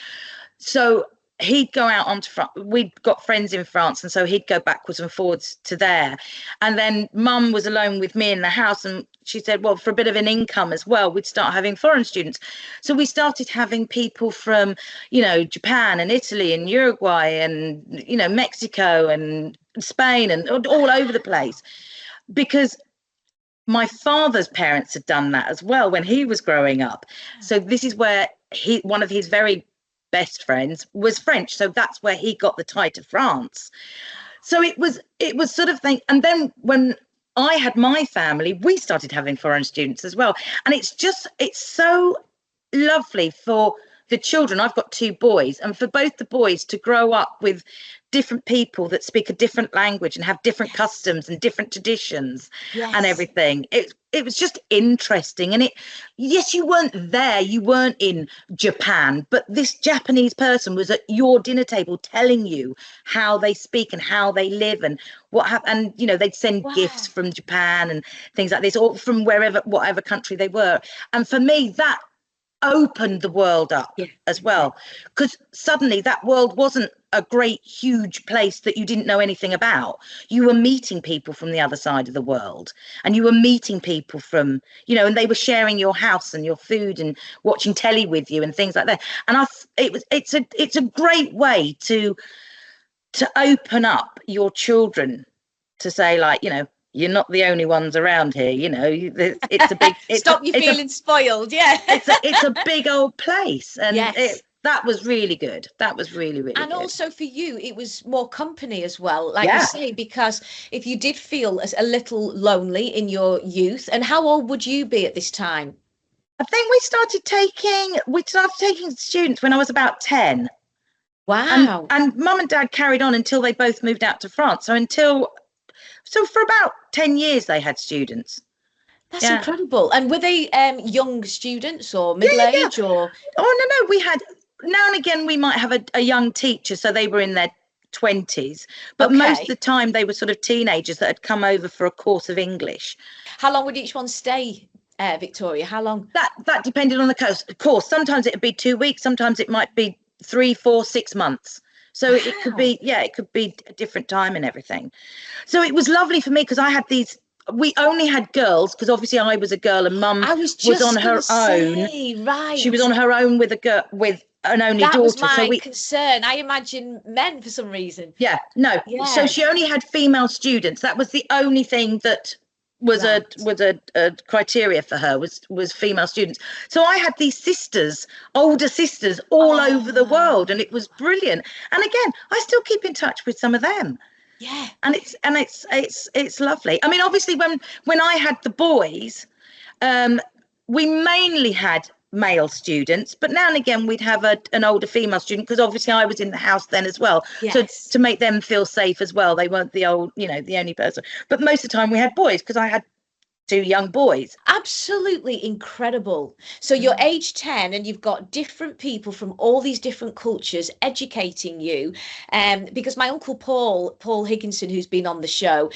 So he'd go out onto France. We'd got friends in France, and so he'd go backwards and forwards to there. And then Mum was alone with me in the house, and she said, well, for a bit of an income as well, we'd start having foreign students. So we started having people from, Japan and Italy and Uruguay and, Mexico and Spain and all over the place, because my father's parents had done that as well when he was growing up. So this is where one of his very best friends was French. So that's where he got the tie to France. So it was sort of thing. And then when I had my family, we started having foreign students as well. And it's so lovely for the children, I've got 2 boys, and for both the boys to grow up with different people that speak a different language and have different customs and different traditions and everything, it was just interesting. And yes, you weren't there, you weren't in Japan, but this Japanese person was at your dinner table telling you how they speak and how they live and what happened. And they'd send gifts from Japan and things like this, or from whatever country they were. And for me, that opened the world up as well, because suddenly that world wasn't a great huge place that you didn't know anything about. You were meeting people from the other side of the world, and you were meeting people from and they were sharing your house and your food and watching telly with you and things like that. And it's a great way to open up your children, to say, like, you're not the only ones around here. It's a big. Stop you feeling spoiled. Yeah. it's a big old place, and that was really good. That was really, really and good. Also for you, it was more company as well, like you say, because if you did feel a little lonely in your youth, and how old would you be at this time? I think we started taking students when I was about 10. Wow. And Mum and Dad carried on until they both moved out to France. So for about 10 years they had students. That's incredible. And were they young students or middle-aged or? Oh, no. We had, now and again, we might have a young teacher. So they were in their 20s. But most of the time they were sort of teenagers that had come over for a course of English. How long would each one stay, Victoria? How long? That depended on the course. Sometimes it would be 2 weeks. Sometimes it might be 3, 4, 6 months. So it could be a different time and everything. So it was lovely for me, because I had we only had girls, because obviously I was a girl and Mum was on her own. Right. She was on her own with an only daughter. That was my concern. I imagine men for some reason. Yeah, no. Yeah. So she only had female students. That was the only thing that was a criteria for her, was female students. So I had these older sisters all over the world, and it was brilliant. And again, I still keep in touch with some of them. Yeah. And it's lovely. I mean, obviously when I had the boys, we mainly had male students, but now and again we'd have an older female student, because obviously I was in the house then as well. So to make them feel safe as well, they weren't the only person. But most of the time we had boys, because I had 2 young boys. Absolutely incredible. So you're age 10 and you've got different people from all these different cultures educating you. Because my uncle Paul Higginson, who's been on the show,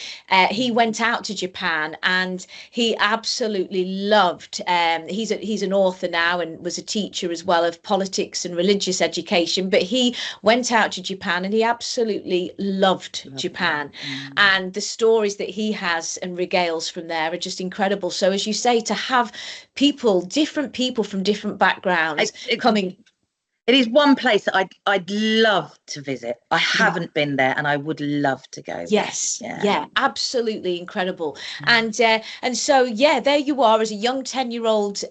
he went out to Japan and he absolutely loved, he's an author now and was a teacher as well of politics and religious education, but he went out to Japan and he absolutely loved Japan. And the stories that he has and regales from there are just incredible. So as you say, to have different people from different backgrounds coming. It is one place that I'd love to visit. I haven't been there, and I would love to go. Yes, yeah, absolutely incredible. And so there you are as a young 10-year-old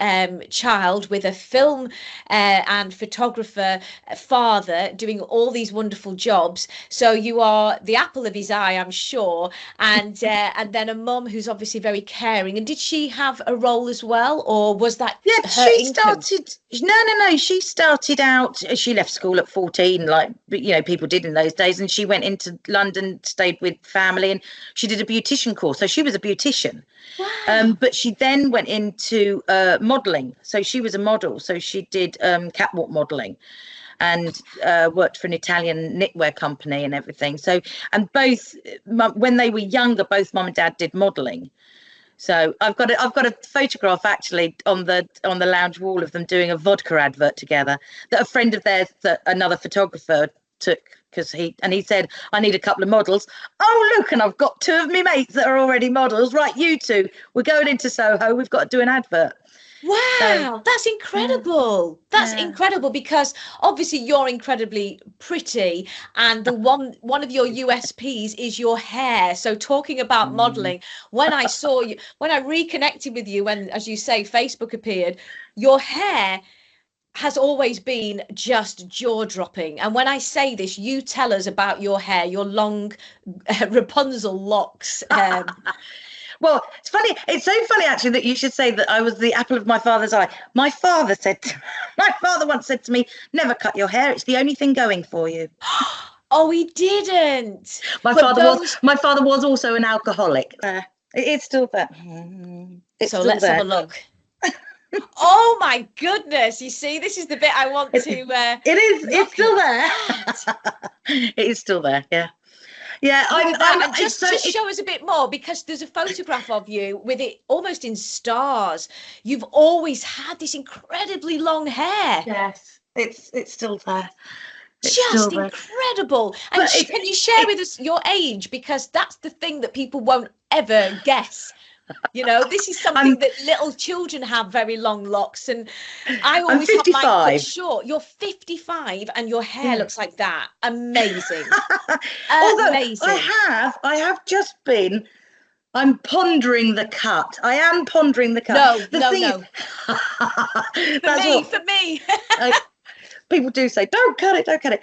child with a film and photographer father doing all these wonderful jobs. So you are the apple of his eye, I'm sure. And then a mum who's obviously very caring. And did she have a role as well, or was that her income? No. She started out. She left school at 14, like people did in those days, and she went into London, stayed with family, and she did a beautician course. So she was a beautician. Wow. But she then went into modelling. So she was a model. So she did catwalk modelling, and worked for an Italian knitwear company and everything. So, and both when they were younger, both Mum and Dad did modelling. So I've got a photograph actually on the lounge wall of them doing a vodka advert together, that a friend of theirs, that another photographer took, because he said, I need a couple of models. Oh, look, and I've got 2 of my mates that are already models. Right, you 2, we're going into Soho. We've got to do an advert. Wow, that's incredible. That's incredible, because obviously you're incredibly pretty, and the one of your USPs is your hair. So talking about modeling, when I saw you, when I reconnected with you, when, as you say, Facebook appeared, your hair has always been just jaw-dropping. And when I say this, you tell us about your hair, your long Rapunzel locks. Well, it's funny. It's so funny actually that you should say that I was the apple of my father's eye. My father once said to me, "Never cut your hair. It's the only thing going for you." Oh, he didn't. My But father was also an alcoholic. It's still there. It's so still let's there. have a look. Oh my goodness! You see, this is the bit I want to. It is. It's still there. It is still there. Yeah. Yeah. Just show us a bit more, because there's a photograph of you with it almost in stars. You've always had this incredibly long hair. Yes. It's still there. It's just still there. Incredible. And can you share with us your age, because that's the thing that people won't ever guess. You know, this is something that little children have, very long locks, and I always have mine cut short. You're 55 and your hair looks like that. Amazing. Amazing. I have just been. I'm pondering the cut. I am pondering the cut. No. For me. People do say, don't cut it.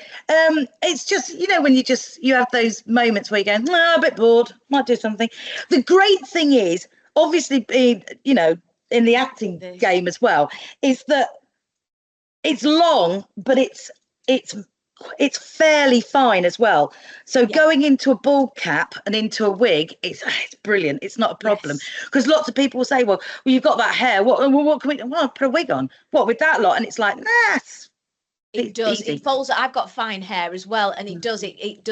It's just, you know, when you have those moments where you go, a bit bored, might do something. The great thing is, obviously, being, you know, in the acting game as well, is that it's long, but it's fairly fine as well. So going into a bald cap and into a wig, it's brilliant. It's not a problem, because lots of people will say, well, you've got that hair. What can we? Well, I'll put a wig on. What with that lot? And it's like, nah. It does. Easy. It folds up. I've got fine hair as well, and it does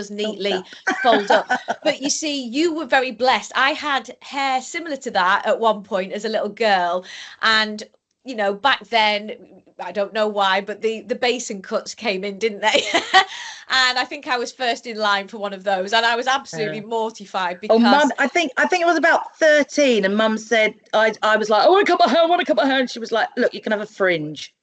neatly fold up. But you see, you were very blessed. I had hair similar to that at one point as a little girl, and you know, back then, I don't know why, but the basin cuts came in, didn't they? And I think I was first in line for one of those, and I was absolutely mortified because. Oh, Mum! I think it was about 13, and Mum said, I was like, I want to cut my hair, and she was like, look, you can have a fringe.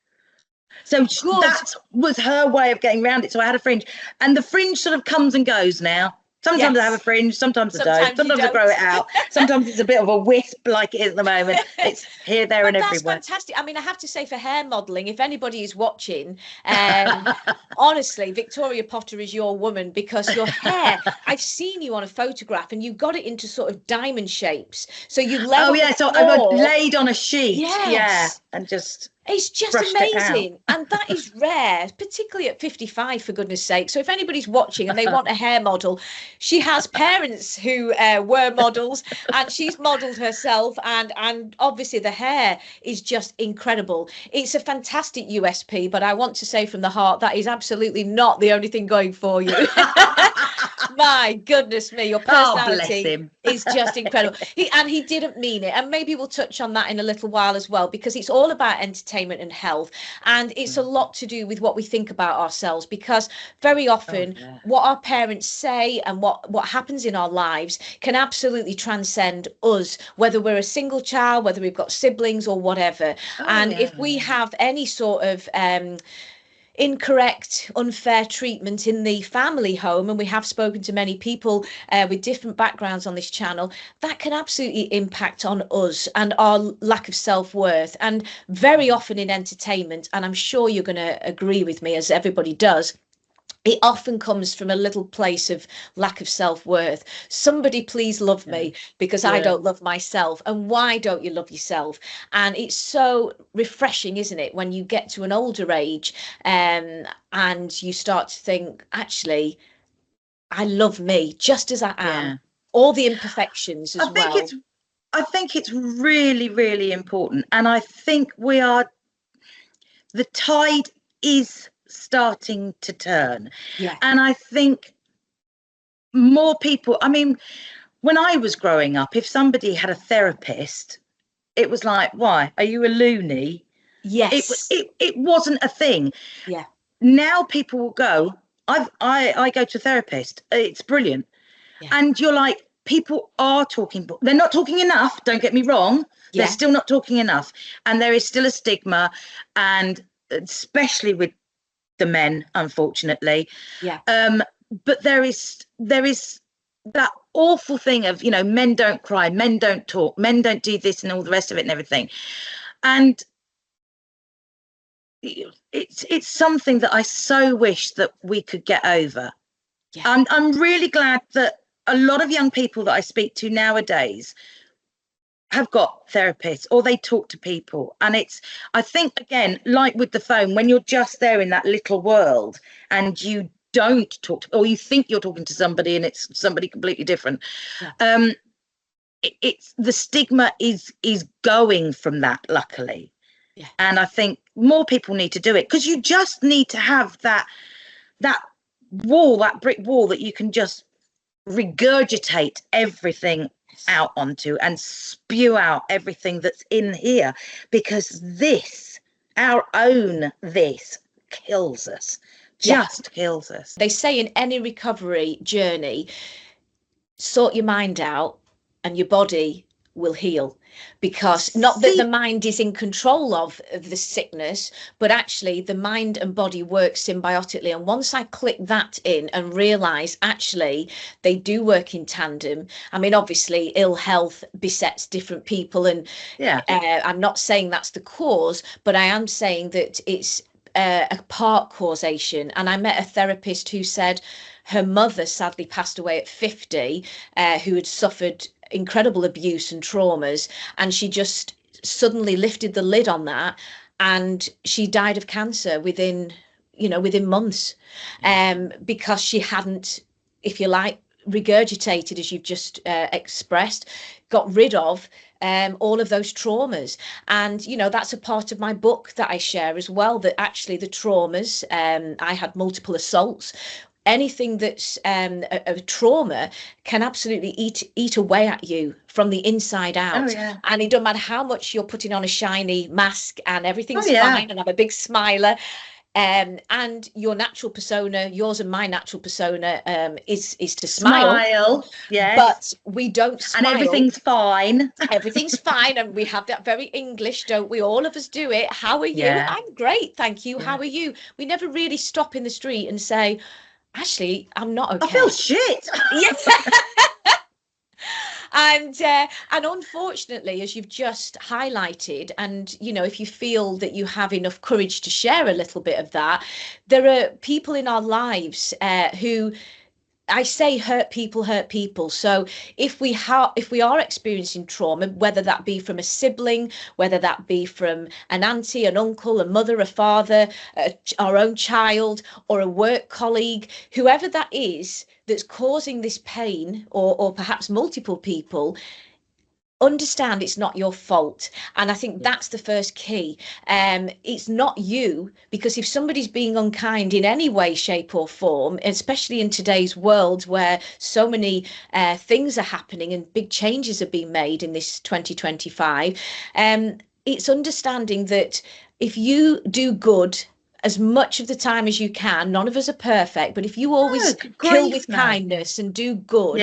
So that was her way of getting around it. So I had a fringe, and the fringe sort of comes and goes now. Sometimes I have a fringe, sometimes I don't. Sometimes I grow it out. Sometimes it's a bit of a wisp like it is at the moment. It's here, there, and everywhere. That's fantastic. I mean, I have to say, for hair modelling, if anybody is watching, honestly, Victoria Potter is your woman, because your hair, I've seen you on a photograph and you got it into sort of diamond shapes. So you laid so I got laid on a sheet. Yeah, and just... It's just amazing. And that is rare, particularly at 55, for goodness sake. So if anybody's watching and they want a hair model, she has parents who were models, and she's modelled herself. And obviously the hair is just incredible. It's a fantastic USP, but I want to say from the heart, that is absolutely not the only thing going for you. My goodness me, your personality is just incredible. He didn't mean it. And maybe we'll touch on that in a little while as well, because it's all about entertainment and health. And it's a lot to do with what we think about ourselves, because very often what our parents say and what happens in our lives can absolutely transcend us, whether we're a single child, whether we've got siblings or whatever. If we have any sort of incorrect, unfair treatment in the family home, and we have spoken to many people with different backgrounds on this channel, that can absolutely impact on us and our lack of self-worth. And very often in entertainment, and I'm sure you're going to agree with me, as everybody does, it often comes from a little place of lack of self-worth. Somebody please love me, because I don't love myself. And why don't you love yourself? And it's so refreshing, isn't it, when you get to an older age and you start to think, actually, I love me just as I am. All the imperfections as well. I think it's really, really important. And I think the tide is starting to turn. And I think more people, I mean, when I was growing up, if somebody had a therapist, it was like, why? Are you a loony? Yes. It wasn't a thing. Now people will go, I go to a therapist. It's brilliant. And you're like, people are talking, they're not talking enough, don't get me wrong. They're still not talking enough. And there is still a stigma, and especially with the men, unfortunately. But there is that awful thing of, you know, men don't cry, men don't talk, men don't do this, and all the rest of it and everything. And it's something that I so wish that we could get over. I'm really glad that a lot of young people that I speak to nowadays have got therapists, or they talk to people. And I think, again, like with the phone, when you're just there in that little world and you don't talk to, or you think you're talking to somebody and it's somebody completely different, it's the stigma is going from that, luckily. And I think more people need to do it, because you just need to have that wall, that brick wall, that you can just regurgitate everything out onto and spew out everything that's in here, because this, our own this, kills us, just kills us. They say in any recovery journey, sort your mind out and your body will heal, because not that the mind is in control of the sickness, but actually the mind and body work symbiotically. And once I click that in and realize actually they do work in tandem. I mean, obviously ill health besets different people, and I'm not saying that's the cause, but I am saying that it's a part causation. And I met a therapist who said her mother sadly passed away at 50, who had suffered incredible abuse and traumas, and she just suddenly lifted the lid on that, and she died of cancer within months, because she hadn't, if you like, regurgitated, as you've just expressed, got rid of all of those traumas. And that's a part of my book that I share as well, that actually the traumas, I had multiple assaults. Anything that's a trauma can absolutely eat away at you from the inside out. And it doesn't matter how much you're putting on a shiny mask and everything's fine and have a big smiler. And your natural persona, yours and my natural persona, is to smile. But we don't smile. And everything's fine. Everything's fine. And we have that very English, don't we? All of us do it. How are you? I'm great, thank you. How are you? We never really stop in the street and say, actually, I'm not okay. I feel shit. And unfortunately, as you've just highlighted, and if you feel that you have enough courage to share a little bit of that, there are people in our lives who, I say, hurt people. So if we are experiencing trauma, whether that be from a sibling, whether that be from an auntie, an uncle, a mother, a father, our own child, or a work colleague, whoever that is that's causing this pain, or perhaps multiple people, understand it's not your fault. And I think that's the first key. It's not you, because if somebody's being unkind in any way, shape or form, especially in today's world where so many things are happening and big changes are being made in this 2025, it's understanding that if you do good as much of the time as you can, none of us are perfect, but if you always kill with kindness and do good,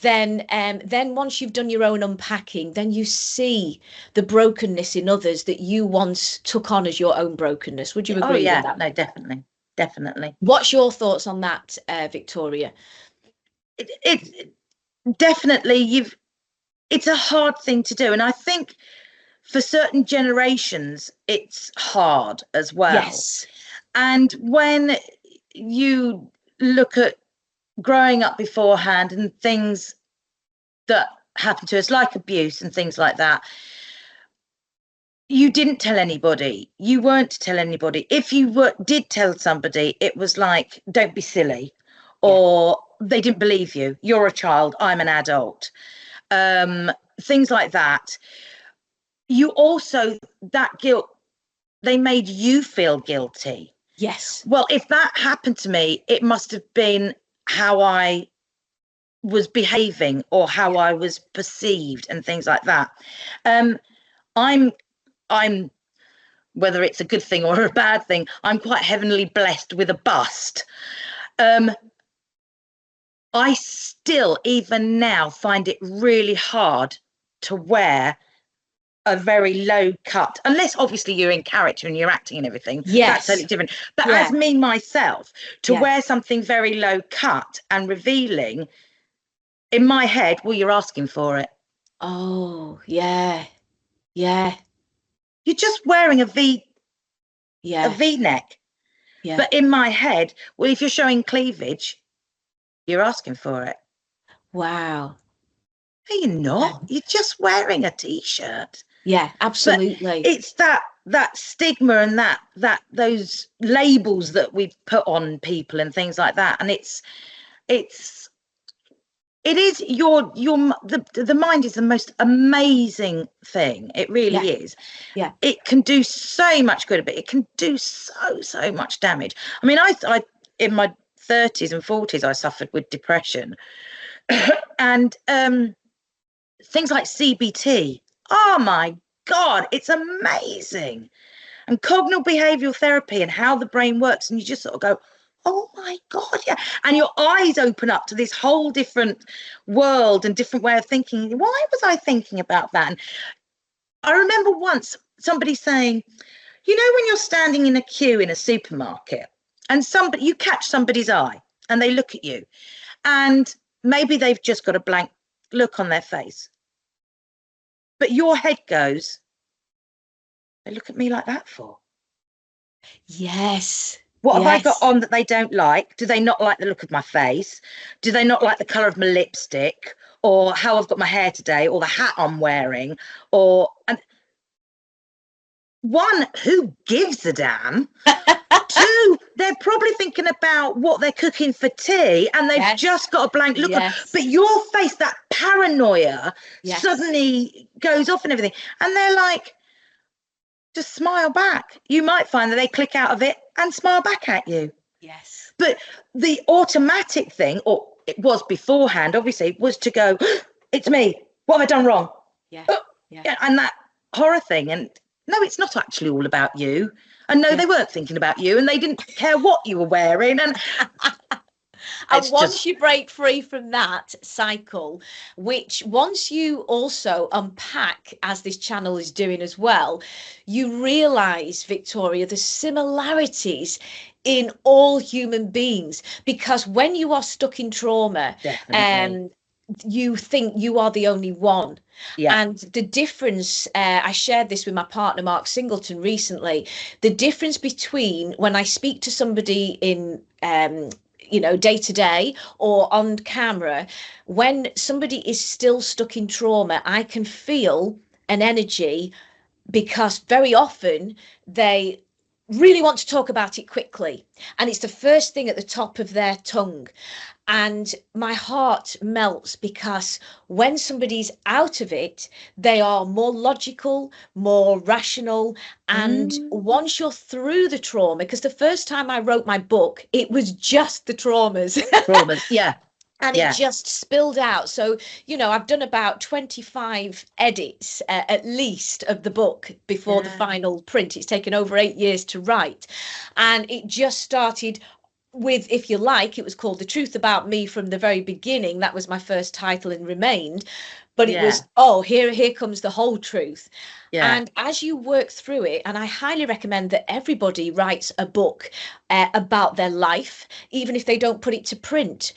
then once you've done your own unpacking, then you see the brokenness in others that you once took on as your own brokenness. Would you agree with that? No, definitely. What's your thoughts on that, Victoria? It definitely, it's a hard thing to do, and I think for certain generations it's hard as well. Yes. And when you look at growing up beforehand and things that happened to us, like abuse and things like that, you didn't tell anybody. You weren't to tell anybody. If you did tell somebody, it was like, don't be silly, or they didn't believe you. You're a child, I'm an adult. Things like that. You also, that guilt, they made you feel guilty. Yes. Well, if that happened to me, it must have been how I was behaving or how I was perceived and things like that. I'm whether it's a good thing or a bad thing, I'm quite heavenly blessed with a bust. I still, even now, find it really hard to wear a very low cut, unless obviously you're in character and you're acting and everything. That's totally different. But as me myself, to wear something very low cut and revealing, in my head, well, you're asking for it. Oh, yeah. You're just wearing a V-neck. But in my head, well, if you're showing cleavage, you're asking for it. Wow. No, you're not. You're just wearing a t-shirt. Yeah, absolutely. But it's that stigma and that those labels that we put on people and things like that. And it is the mind is the most amazing thing. It really is. Yeah. It can do so much good, but it can do so much damage. I mean, I in my 30s and 40s, I suffered with depression. And things like CBT, oh my God, it's amazing. And cognitive behavioral therapy and how the brain works. And you just sort of go, oh my God, yeah. And your eyes open up to this whole different world and different way of thinking. Why was I thinking about that? And I remember once somebody saying, you know, when you're standing in a queue in a supermarket and you catch somebody's eye and they look at you and maybe they've just got a blank look on their face. But your head goes, they look at me like that for? Yes. What have I got on that they don't like? Do they not like the look of my face? Do they not like the colour of my lipstick? Or how I've got my hair today? Or the hat I'm wearing? And one, who gives a damn? Two, they're probably thinking about what they're cooking for tea and they've just got a blank look on. But your face, that paranoia suddenly goes off and everything. And they're like, just smile back. You might find that they click out of it and smile back at you. Yes. But the automatic thing, or it was beforehand, obviously, was to go, it's me. What have I done wrong? Yeah. And that horror thing. And no, it's not actually all about you. And no, they weren't thinking about you and they didn't care what you were wearing. And once you break free from that cycle, which once you also unpack, as this channel is doing as well, you realise, Victoria, the similarities in all human beings. Because when you are stuck in trauma, you think you are the only one. And the difference, I shared this with my partner Mark Singleton recently, the difference between when I speak to somebody in day to day or on camera, when somebody is still stuck in trauma, I can feel an energy, because very often they really want to talk about it quickly and it's the first thing at the top of their tongue. And my heart melts, because when somebody's out of it, they are more logical, more rational. And once you're through the trauma, because the first time I wrote my book, it was just the traumas. And it just spilled out. So, I've done about 25 edits at least of the book before the final print. It's taken over 8 years to write. And it just started with, if you like, it was called The Truth About Me from the very beginning. That was my first title and remained. But it was, here comes the whole truth. And as you work through it, and I highly recommend that everybody writes a book about their life, even if they don't put it to print,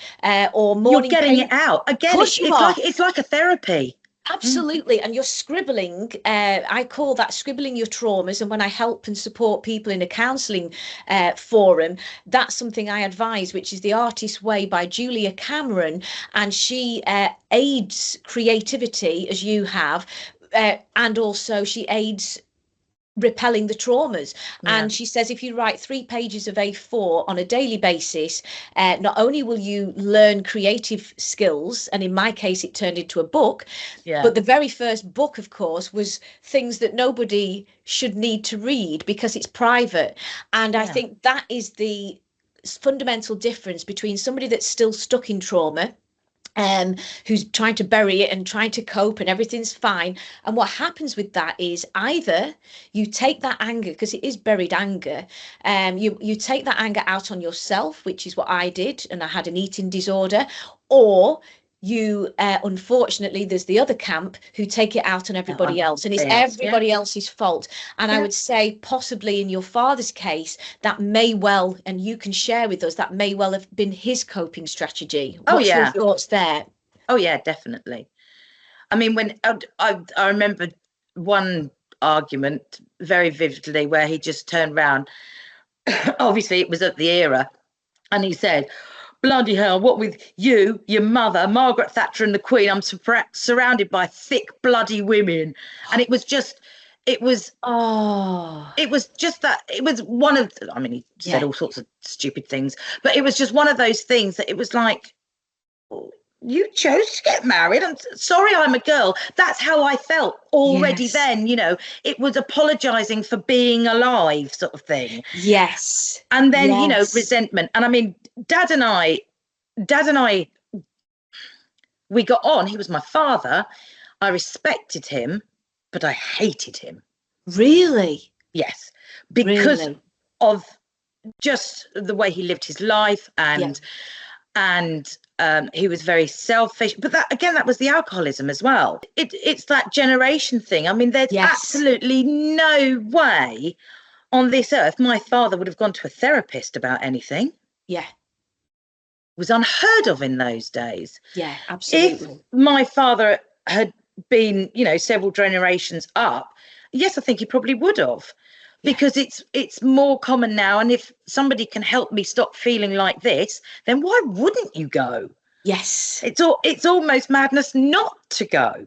or morning. You're getting it out. Again, it's like a therapy. Absolutely. And you're scribbling. I call that scribbling your traumas. And when I help and support people in a counselling forum, that's something I advise, which is The Artist's Way by Julia Cameron. And she aids creativity, as you have, and also she aids repelling the traumas. And she says, if you write 3 pages of A4 on a daily basis, not only will you learn creative skills, and in my case it turned into a book, but the very first book, of course, was things that nobody should need to read because it's private. And I think that is the fundamental difference between somebody that's still stuck in trauma, who's trying to bury it and trying to cope and everything's fine. And what happens with that is either you take that anger, because it is buried anger, you take that anger out on yourself, which is what I did, and I had an eating disorder, or you unfortunately, there's the other camp who take it out on everybody else, and it's everybody else's fault. And I would say possibly in your father's case, that may well, and you can share with us, that may well have been his coping strategy. What's your thoughts there? Oh yeah, definitely. I mean, when I remember one argument very vividly where he just turned round, obviously it was at the era, and he said, bloody hell, what with you, your mother, Margaret Thatcher and the Queen, I'm surrounded by thick, bloody women. And it was just, it was just that, it was one of, I mean, he said all sorts of stupid things, but it was just one of those things that it was like, you chose to get married. I'm sorry, I'm a girl. That's how I felt already then, you know. It was apologising for being alive sort of thing. Yes. And then, you know, resentment. And I mean, Dad and I, we got on. He was my father. I respected him, but I hated him. Really? Yes. Because of just the way he lived his life, and he was very selfish. But that, again, that was the alcoholism as well. It's that generation thing. I mean, there's absolutely no way on this earth my father would have gone to a therapist about anything. Yeah. It was unheard of in those days. Yeah, absolutely. If my father had been, you know, several generations up, yes, I think he probably would have. Because it's more common now, and if somebody can help me stop feeling like this, then why wouldn't you go? Yes. It's almost madness not to go.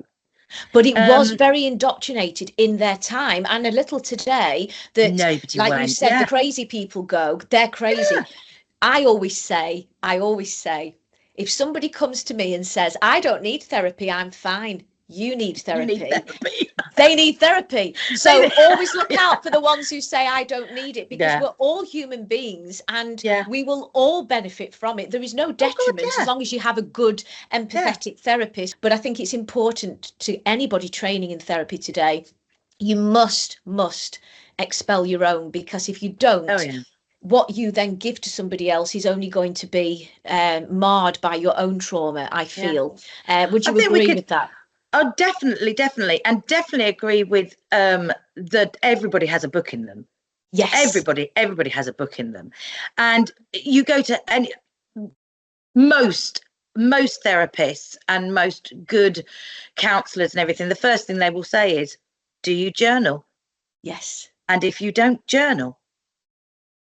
But it was very indoctrinated in their time, and a little today, that nobody like went. You said, the crazy people go, they're crazy. I always say, if somebody comes to me and says, I don't need therapy, I'm fine. You need therapy. They need therapy. So always look out for the ones who say, I don't need it, because we're all human beings, and we will all benefit from it. There is no detriment as long as you have a good, empathetic therapist. But I think it's important to anybody training in therapy today, you must expel your own, because if you don't, what you then give to somebody else is only going to be marred by your own trauma, I feel. Would you agree with that? Oh, definitely, and definitely agree with that everybody has a book in them. Yes. Everybody has a book in them. And you go to most therapists and most good counsellors and everything, the first thing they will say is, do you journal? Yes. And if you don't journal,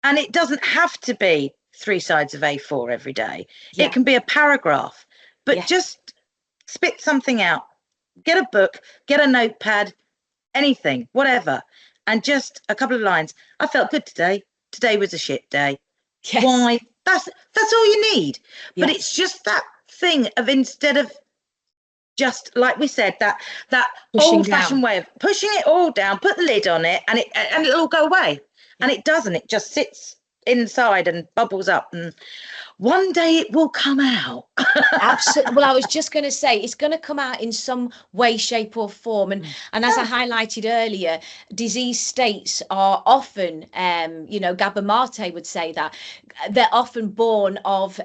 and it doesn't have to be 3 sides of A4 every day. It can be a paragraph, but just spit something out. Get a book, get a notepad, anything, whatever, and just a couple of lines. I felt good today. Today was a shit day. Yes. Why? That's all you need. But it's just that thing of, instead of just, like we said, that old-fashioned way of pushing it all down, put the lid on it, and it'll all go away. And it doesn't. It just sits inside and bubbles up, and one day it will come out. Absolutely. Well, I was just going to say, it's going to come out in some way, shape or form. And as I highlighted earlier, disease states are often, Gabor Mate would say that, they're often born of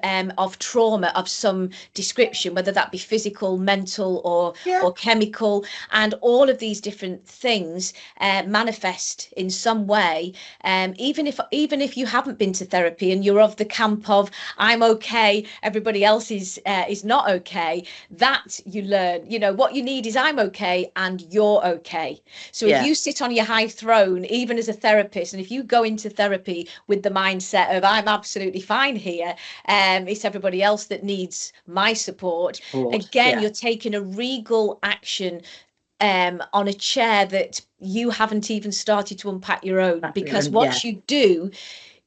trauma of some description, whether that be physical, mental or chemical. And all of these different things manifest in some way. Even if you haven't been to therapy and you're of the camp of, I'm okay, everybody else is not okay, that you learn, what you need is, I'm okay and you're okay. So if you sit on your high throne, even as a therapist, and if you go into therapy with the mindset of, I'm absolutely fine here, it's everybody else that needs my support. Again, you're taking a regal action on a chair that you haven't even started to unpack your own. Because once you do,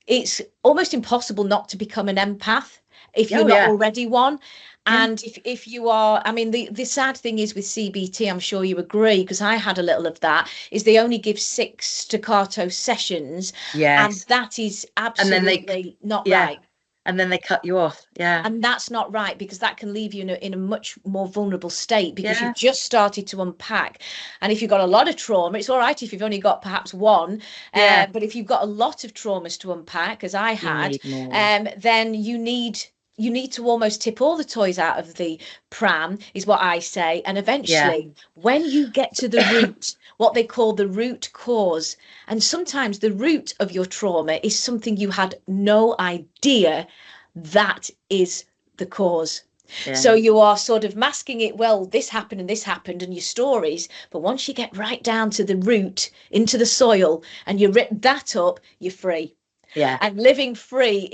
it's almost impossible not to become an empath if you're not already one. And if you are, I mean, the sad thing is with CBT, I'm sure you agree, because I had a little of that, is they only give 6 staccato sessions. And that is absolutely not right. And then they cut you off. And that's not right, because that can leave you in a much more vulnerable state, because you've just started to unpack. And if you've got a lot of trauma, it's all right if you've only got perhaps one. But if you've got a lot of traumas to unpack, as I had, then you need to almost tip all the toys out of the pram, is what I say. And eventually, when you get to the root, what they call the root cause, and sometimes the root of your trauma is something you had no idea that is the cause. So you are sort of masking it, well, this happened and your stories. But once you get right down to the root, into the soil, and you rip that up, you're free. And living free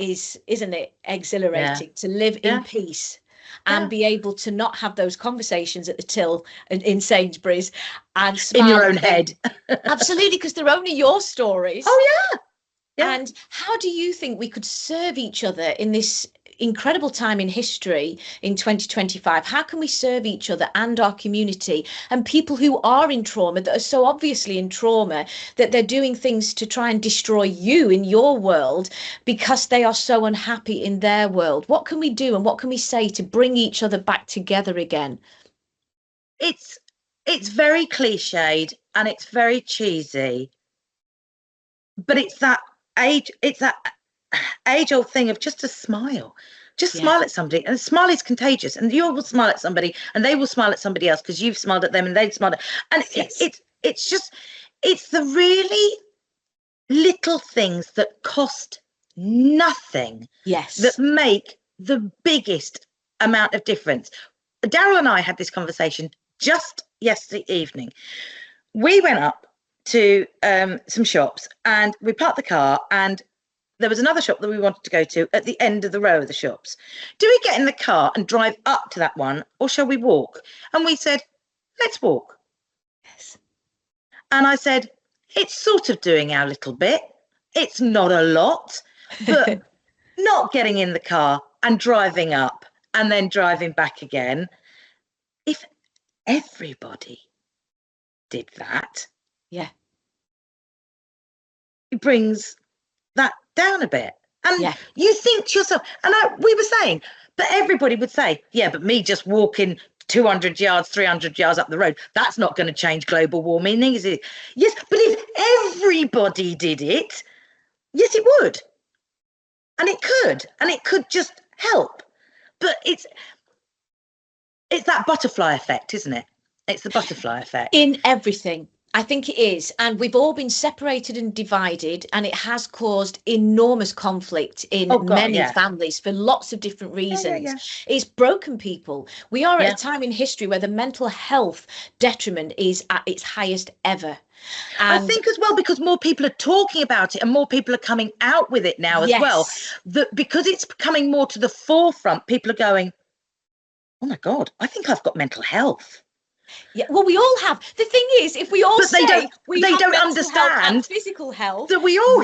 isn't it exhilarating to live in peace and be able to not have those conversations at the till in Sainsbury's and smile in your own head. Absolutely, because they're only your stories. Oh yeah. And how do you think we could serve each other in this incredible time in history in 2025? How can we serve each other and our community and people who are in trauma, that are so obviously in trauma that they're doing things to try and destroy you in your world because they are so unhappy in their world? What can we do and what can we say to bring each other back together again? It's very cliched and it's very cheesy, but it's that age-old thing of just a smile. Just smile at somebody, and a smile is contagious, and you will smile at somebody and they will smile at somebody else because you've smiled at them and they've smiled and it's the really little things that cost nothing that make the biggest amount of difference. Daryl and I had this conversation just yesterday evening. We went up to some shops and we parked the car, and there was another shop that we wanted to go to at the end of the row of the shops. Do we get in the car and drive up to that one, or shall we walk? And we said, let's walk. Yes. And I said, it's sort of doing our little bit. It's not a lot, but not getting in the car and driving up and then driving back again. If everybody did that, it brings that down a bit. And you think to yourself, and we were saying, but everybody would say, yeah, but me just walking 200 yards, 300 yards up the road, that's not going to change global warming, is it? Yes, but if everybody did it, yes, it would. And it could just help. But it's that butterfly effect, isn't it? It's the butterfly effect. In everything. I think it is. And we've all been separated and divided, and it has caused enormous conflict in many families for lots of different reasons. It's broken people. We are at a time in history where the mental health detriment is at its highest ever. And I think as well, because more people are talking about it and more people are coming out with it now as well, that because it's coming more to the forefront, people are going, oh my God, I think I've got mental health. Yeah, well, we all have. The thing is, if we all but say they don't understand and physical health, that we all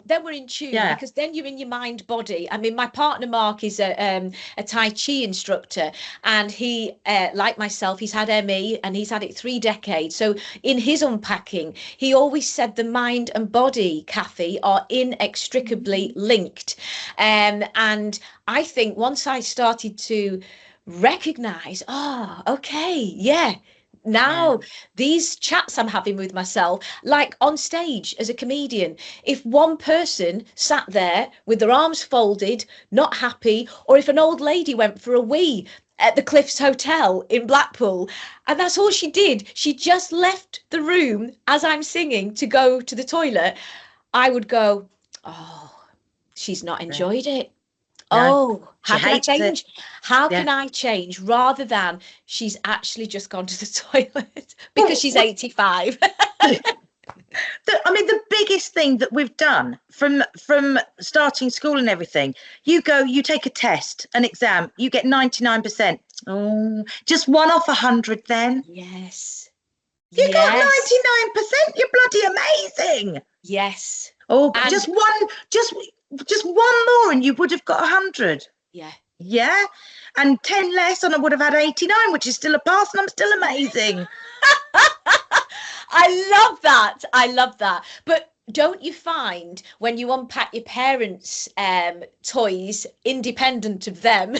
then we're in tune, because then you're in your mind body. I mean, my partner Mark is a Tai Chi instructor, and he like myself, he's had ME and he's had it 3 decades. So in his unpacking, he always said the mind and body, Cathy, are inextricably linked. And I think once I started to recognize, now these chats I'm having with myself, like on stage as a comedian, if one person sat there with their arms folded, not happy, or if an old lady went for a wee at the Cliffs Hotel in Blackpool, and that's all she did, she just left the room as I'm singing to go to the toilet, I would go, oh, she's not enjoyed it. Oh, how can I change? How can I change, rather than she's actually just gone to the toilet because she's 85. I mean, the biggest thing that we've done from starting school and everything, you take a test, an exam, you get 99%. Oh, just 1 off 100 then? Yes. You got 99%. You're bloody amazing. Yes. Oh, and just one more and you would have got 100. Yeah, and 10 less and I would have had 89, which is still a pass, and I'm still amazing. I love that. But don't you find when you unpack your parents' toys, independent of them,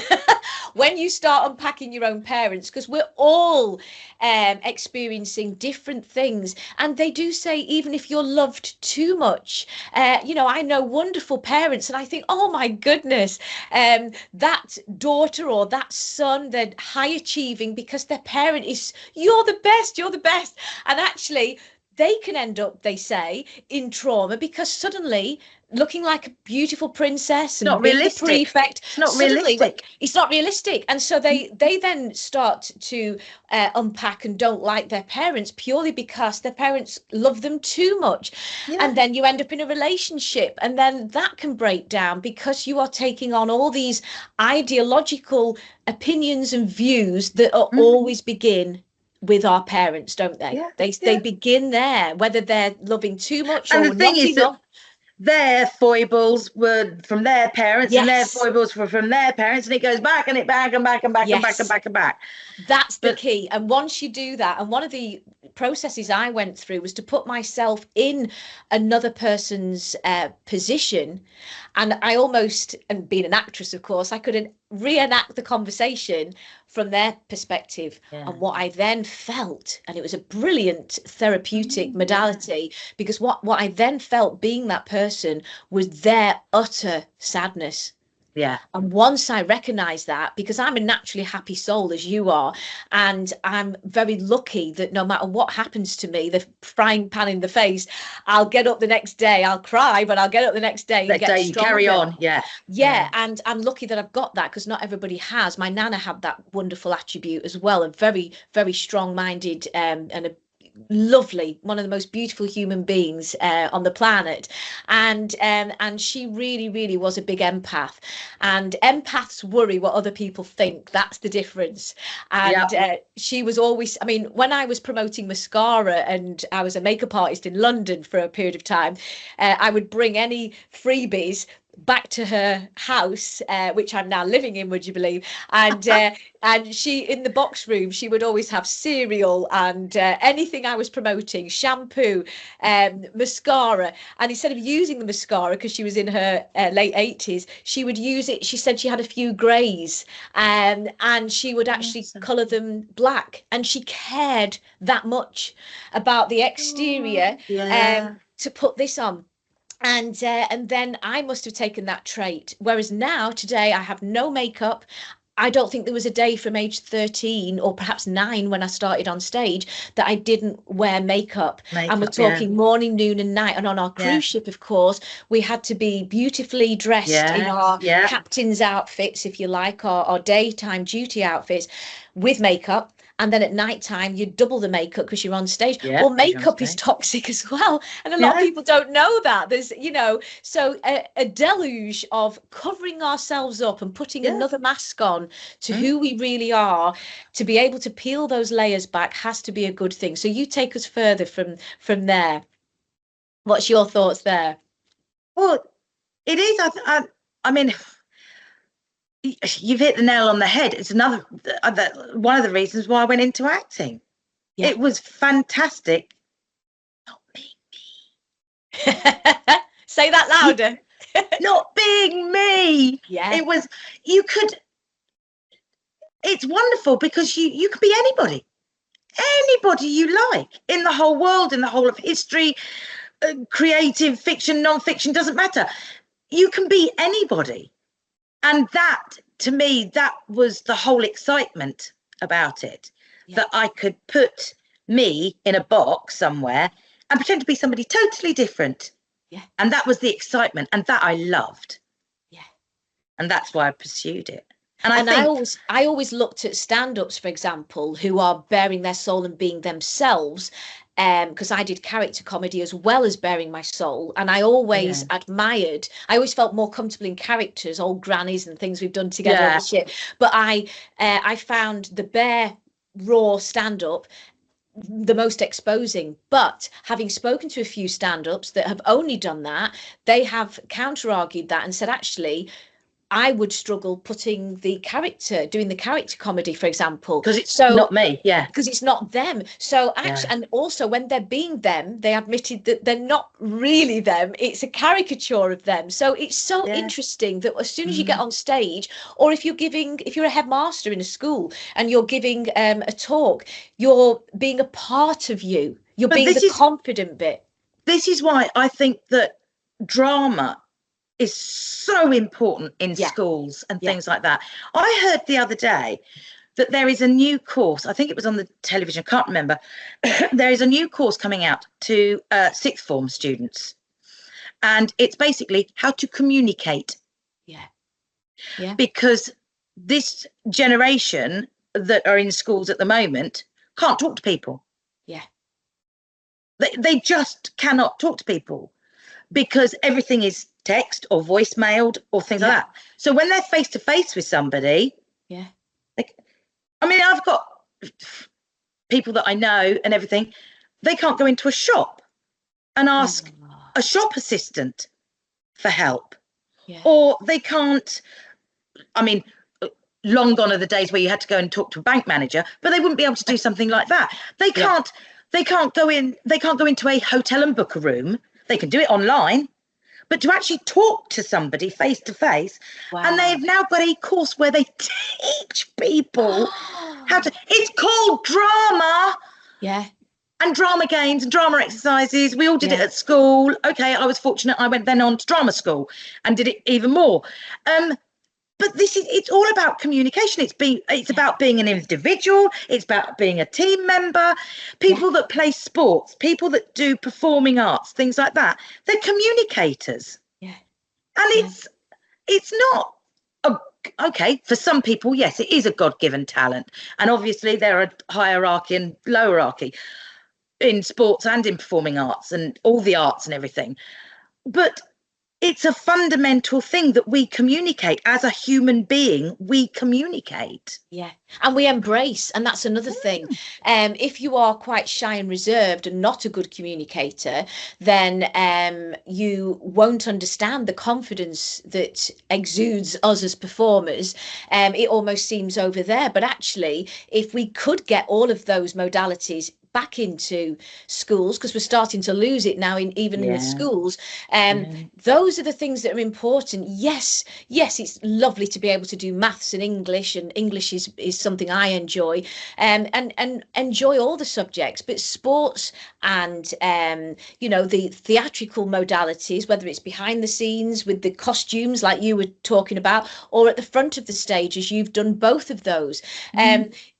when you start unpacking your own parents, because we're all experiencing different things, and they do say even if you're loved too much, I know wonderful parents, and I think, oh my goodness, that daughter or that son, they're high achieving because their parent is, you're the best, and actually they can end up, they say, in trauma because suddenly looking like a beautiful princess and not being the realistic. prefect. It's not Suddenly, realistic. it's not realistic. And so they then start to unpack and don't like their parents purely because their parents love them too much. Yeah. And then you end up in a relationship, and then that can break down because you are taking on all these ideological opinions and views that are always begin with our parents, don't they? Yeah, They begin there, whether they're loving too much and or the thing not is enough. that their foibles were from their parents, and their Yes. foibles were from their parents, and it goes back and back and back and back and back and Yes. back and back. That's the key. And once you do that, and one of the processes I went through was to put myself in another person's position. And I almost, and being an actress, of course, I could reenact the conversation from their perspective. Yeah. And what I then felt, and it was a brilliant therapeutic modality, because what I then felt being that person was their utter sadness. Yeah. And once I recognise that, because I'm a naturally happy soul as you are, and I'm very lucky that no matter what happens to me, the frying pan in the face, I'll get up the next day, I'll cry, but I'll get up the next day and get stronger. Carry on. Yeah, and I'm lucky that I've got that, because not everybody has. My nana had that wonderful attribute as well, a very, very strong-minded and a lovely, one of the most beautiful human beings on the planet, and she really was a big empath, and empaths worry what other people think. That's the difference. And she was always, I mean, when I was promoting mascara and I was a makeup artist in London for a period of time, I would bring any freebies back to her house, which I'm now living in, would you believe? And and she, in the box room, she would always have cereal and anything I was promoting, shampoo, mascara. And instead of using the mascara, because she was in her late 80s, she would use it. She said she had a few greys, and she would actually colour them black. And she cared that much about the exterior to put this on. And then I must have taken that trait. Whereas now, today, I have no makeup. I don't think there was a day from age 13 or perhaps 9 when I started on stage that I didn't wear makeup. And we're talking morning, noon and night. And on our cruise ship, of course, we had to be beautifully dressed in our captain's outfits, if you like, our daytime duty outfits with makeup. And then at night time, you double the makeup because you're on stage. Well, makeup is toxic as well. And a lot of people don't know that. There's, so a deluge of covering ourselves up and putting another mask on to who we really are, to be able to peel those layers back, has to be a good thing. So you take us further from there. What's your thoughts there? Well, it is. I mean, you've hit the nail on the head. It's one of the reasons why I went into acting. It was fantastic. Not being me. Say that louder. Not being me. Yeah. It was. It's wonderful because you can be anybody you like in the whole world, in the whole of history, creative fiction, non-fiction, doesn't matter. You can be anybody. And that, to me, that was the whole excitement about it, that I could put me in a box somewhere and pretend to be somebody totally different. Yeah. And that was the excitement, and that I loved. Yeah. And that's why I pursued it. And I always looked at stand-ups, for example, who are bearing their soul and being themselves, because I did character comedy as well as bearing my soul, and I always admired. I always felt more comfortable in characters, old grannies and things we've done together on the ship. But I found the bare raw stand-up the most exposing. But having spoken to a few stand-ups that have only done that, they have counter-argued that and said, actually, I would struggle doing the character comedy, for example, because it's not me. Because it's not them. So actually, and also when they're being them, they admitted that they're not really them. It's a caricature of them. So it's so interesting that as soon as you get on stage, or if you're a headmaster in a school and you're giving a talk, you're being a part of you. You're being the confident bit. This is why I think that drama is so important in schools and things like that. I heard the other day that there is a new course, I think it was on the television, I can't remember. There is a new course coming out to sixth form students. And it's basically how to communicate. Yeah. Yeah. Because this generation that are in schools at the moment can't talk to people. Yeah. They just cannot talk to people because everything is text or voicemailed or things like that. So when they're face to face with somebody, I mean, I've got people that I know and everything, they can't go into a shop and ask a shop assistant for help. Yeah. Or they can't, I mean, long gone are the days where you had to go and talk to a bank manager, but they wouldn't be able to do something like that. They can't go into a hotel and book a room. They can do it online, but to actually talk to somebody face to face. And they've now got a course where they teach people how to, it's called drama. Yeah. And drama games and drama exercises. We all did it at school. Okay, I was fortunate. I went then on to drama school and did it even more. But it's all about communication. It's about being an individual. It's about being a team member. People that play sports, people that do performing arts, things like that. They're communicators. Yeah. And it's not okay, for some people, yes, it is a God-given talent. And obviously there are hierarchy and lowerarchy in sports and in performing arts and all the arts and everything. But it's a fundamental thing that we communicate as a human being. We communicate. Yeah. And we embrace. And that's another thing. If you are quite shy and reserved and not a good communicator, then you won't understand the confidence that exudes us as performers. It almost seems over there. But actually, if we could get all of those modalities back into schools, because we're starting to lose it now in the schools, those are the things that are important. Yes, it's lovely to be able to do maths and English is something I enjoy, and enjoy all the subjects, but sports and the theatrical modalities, whether it's behind the scenes with the costumes like you were talking about, or at the front of the stage, as you've done both of those,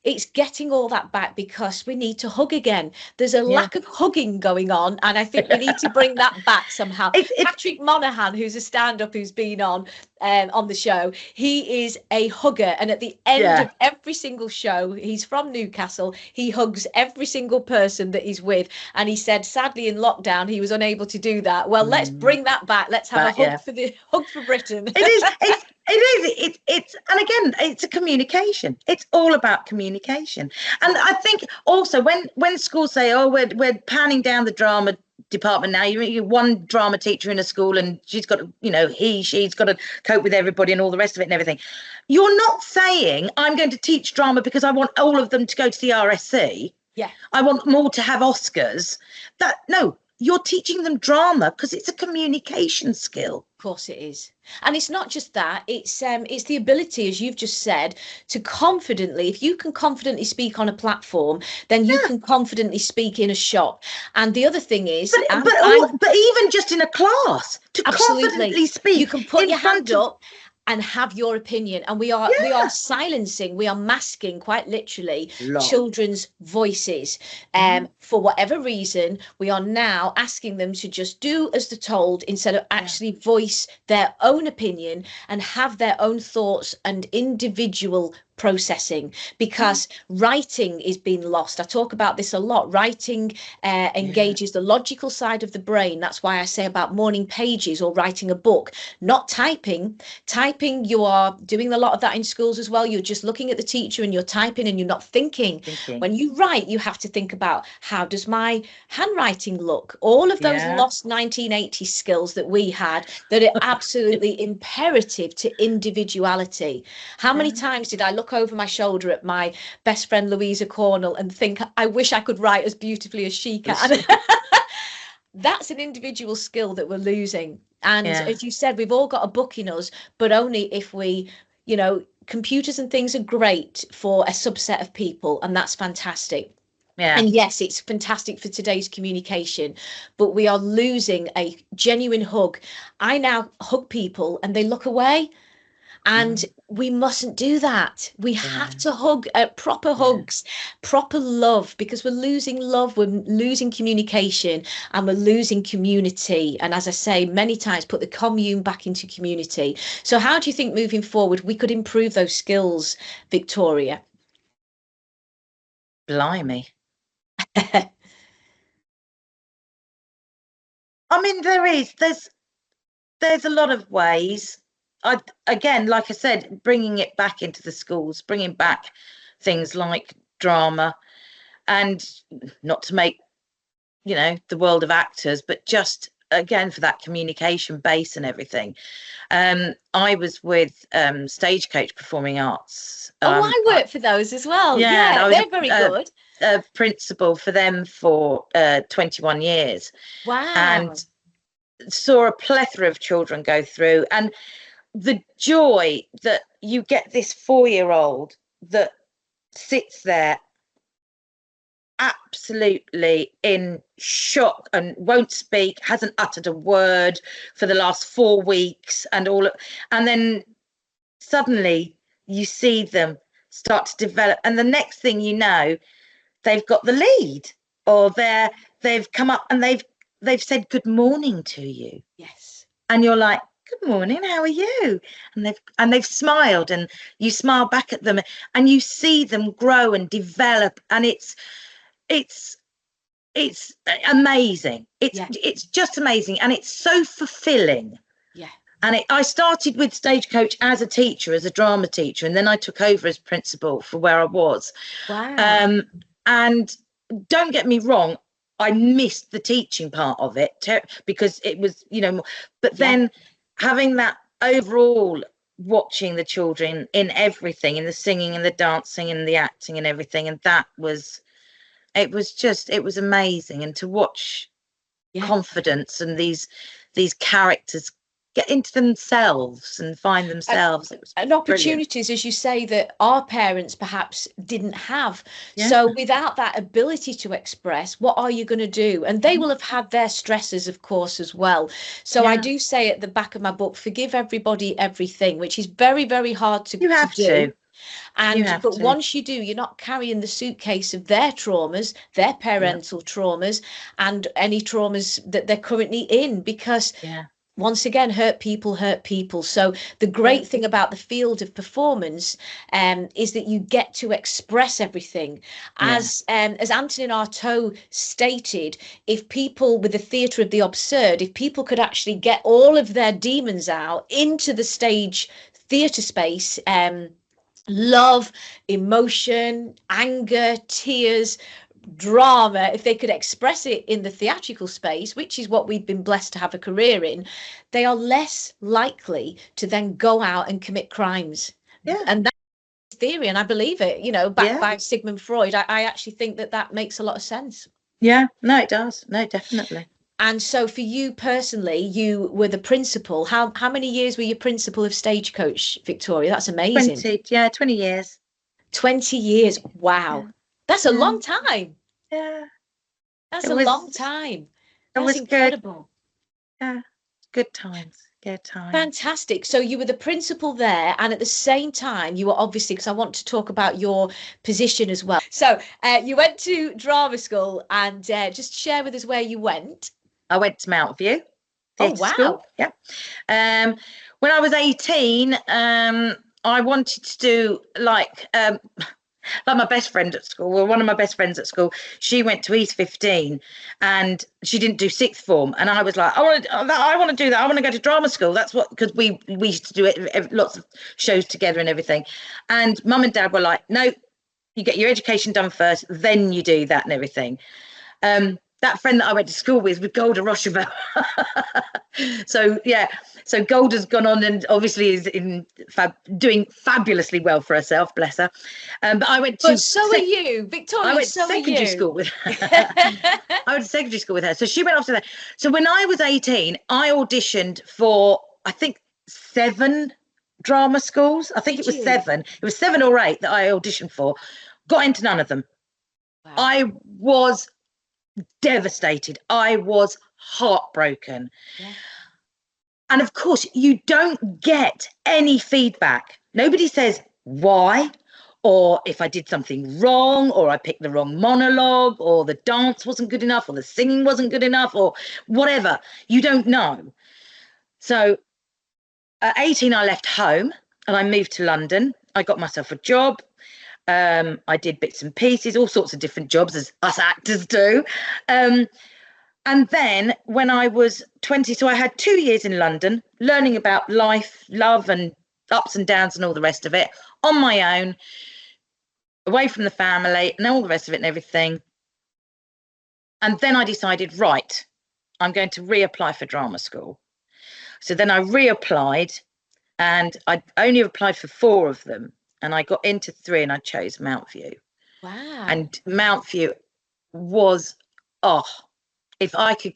it's getting all that back, because we need to hug again. There's a lack of hugging going on, and I think we need to bring that back somehow. Patrick Monaghan, who's a stand-up who's been on the show, he is a hugger, and at the end of every single show, he's from Newcastle, he hugs every single person that he's with. And he said, sadly, in lockdown, he was unable to do that. Well, let's bring that back. Let's have a hug for Britain. It's and again, it's a communication. It's all about communication. And I think also when schools say, oh, we're panning down the drama department now, you're one drama teacher in a school and she's got to, she's got to cope with everybody and all the rest of it and everything. You're not saying I'm going to teach drama because I want all of them to go to the RSC. Yeah. I want them all to have Oscars. No, you're teaching them drama because it's a communication skill. Of course it is. And it's not just that, it's the ability, as you've just said, to confidently, if you can confidently speak on a platform, then you can confidently speak in a shop. And the other thing is, but even just in a class, to confidently speak, you can put your hand up and have your opinion. And we are silencing, we are masking, quite literally, children's voices. For whatever reason, we are now asking them to just do as they're told, instead of actually voice their own opinion and have their own thoughts and individual processing, because writing is being lost. I talk about this a lot. Writing engages the logical side of the brain. That's why I say about morning pages or writing a book, not typing. Typing, you are doing a lot of that in schools as well. You're just looking at the teacher and you're typing and you're not thinking. When you write, you have to think about, how does my handwriting look? All of those lost 1980s skills that we had, that are absolutely imperative to individuality. How many times did I look over my shoulder at my best friend Louisa Cornell and think, I wish I could write as beautifully as she can? That's an individual skill that we're losing. And as you said, we've all got a book in us, but only if we, computers and things are great for a subset of people, and that's fantastic. And yes, it's fantastic for today's communication, but we are losing a genuine hug. I now hug people and they look away. And we mustn't do that. We have to hug, proper hugs, proper love, because we're losing love, we're losing communication, and we're losing community. And as I say many times, put the commune back into community. So how do you think moving forward we could improve those skills, Victoria? Blimey. I mean, there's a lot of ways. Again, like I said, bringing it back into the schools, bringing back things like drama, and not to make, the world of actors, but just again for that communication base and everything. I was with Stagecoach Performing Arts. I worked for those as well. Yeah, they're very good. Principal for them for 21 years. Wow. And saw a plethora of children go through, and the joy that you get this 4-year-old that sits there absolutely in shock and won't speak, hasn't uttered a word for the last 4 weeks, and then suddenly you see them start to develop, and the next thing you know, they've got the lead, or they've come up and they've said good morning to you. Yes. And you're like, good morning, how are you? And they've smiled, and you smile back at them, and you see them grow and develop, and it's amazing. It's just amazing, and it's so fulfilling. Yeah. And I started with Stagecoach as a teacher, as a drama teacher, and then I took over as principal for where I was. Wow. And don't get me wrong, I missed the teaching part of it because it was, but then having that overall, watching the children in everything, in the singing and the dancing and the acting and everything, and it was amazing. And to watch confidence and these characters get into themselves and find themselves, and opportunities, as you say, that our parents perhaps didn't have. So without that ability to express, what are you going to do? And they will have had their stresses, of course, as well. So I do say at the back of my book, forgive everybody everything, which is very, very hard to do. But once you do, you're not carrying the suitcase of their traumas, their parental traumas, and any traumas that they're currently in, because once again, hurt people. So the great thing about the field of performance is that you get to express everything. As Antonin Artaud stated, if people, with the theatre of the absurd, if people could actually get all of their demons out into the stage theatre space, love, emotion, anger, tears, drama, if they could express it in the theatrical space, which is what we've been blessed to have a career in, they are less likely to then go out and commit crimes. And that's theory, and I believe it, backed by Sigmund Freud. I actually think that makes a lot of sense. No, it does. No, definitely. And so for you personally, you were the principal. How many years were you principal of Stagecoach, Victoria? That's amazing. 20 years. 20 years. Wow. That's a long time. Yeah. That's a long time. That's incredible. Good. Yeah. Good times. Good times. Fantastic. So you were the principal there, and at the same time, you were obviously, because I want to talk about your position as well. So you went to drama school, and just share with us where you went. I went to Mount View. Oh, wow. School. Yeah. When I was 18, I wanted to do like my best friend at school, well, one of my best friends at school, she went to East 15 and she didn't do sixth form. And I was like, I want to do that. I want to go to drama school. That's what, because we used to do it, lots of shows together and everything. And mum and dad were like, no, you get your education done first, then you do that and everything. That friend that I went to school with Golda Rochevelle. So Golda's gone on and obviously is doing fabulously well for herself, bless her. But I went to. But so are you, Victoria. I went to secondary school with her. I went to secondary school with her. So she went off to that. So when I was 18, I auditioned for, I think, 7 drama schools. I think it was 7. It was 7 or 8 that I auditioned for. Got into none of them. Wow. I was devastated. I was heartbroken. Yeah. And of course, you don't get any feedback. Nobody says why, or if I did something wrong, or I picked the wrong monologue, or the dance wasn't good enough, or the singing wasn't good enough, or whatever. You don't know. So at 18, I left home and I moved to London. I got myself a job. I did bits and pieces, all sorts of different jobs, as us actors do. And then when I was 20, so I had 2 years in London learning about life, love, and ups and downs and all the rest of it on my own, away from the family and all the rest of it and everything. And then I decided, right, I'm going to reapply for drama school. So then I reapplied, and I only applied for 4 of them. And I got into 3 and I chose Mountview. Wow. And Mountview was, if I could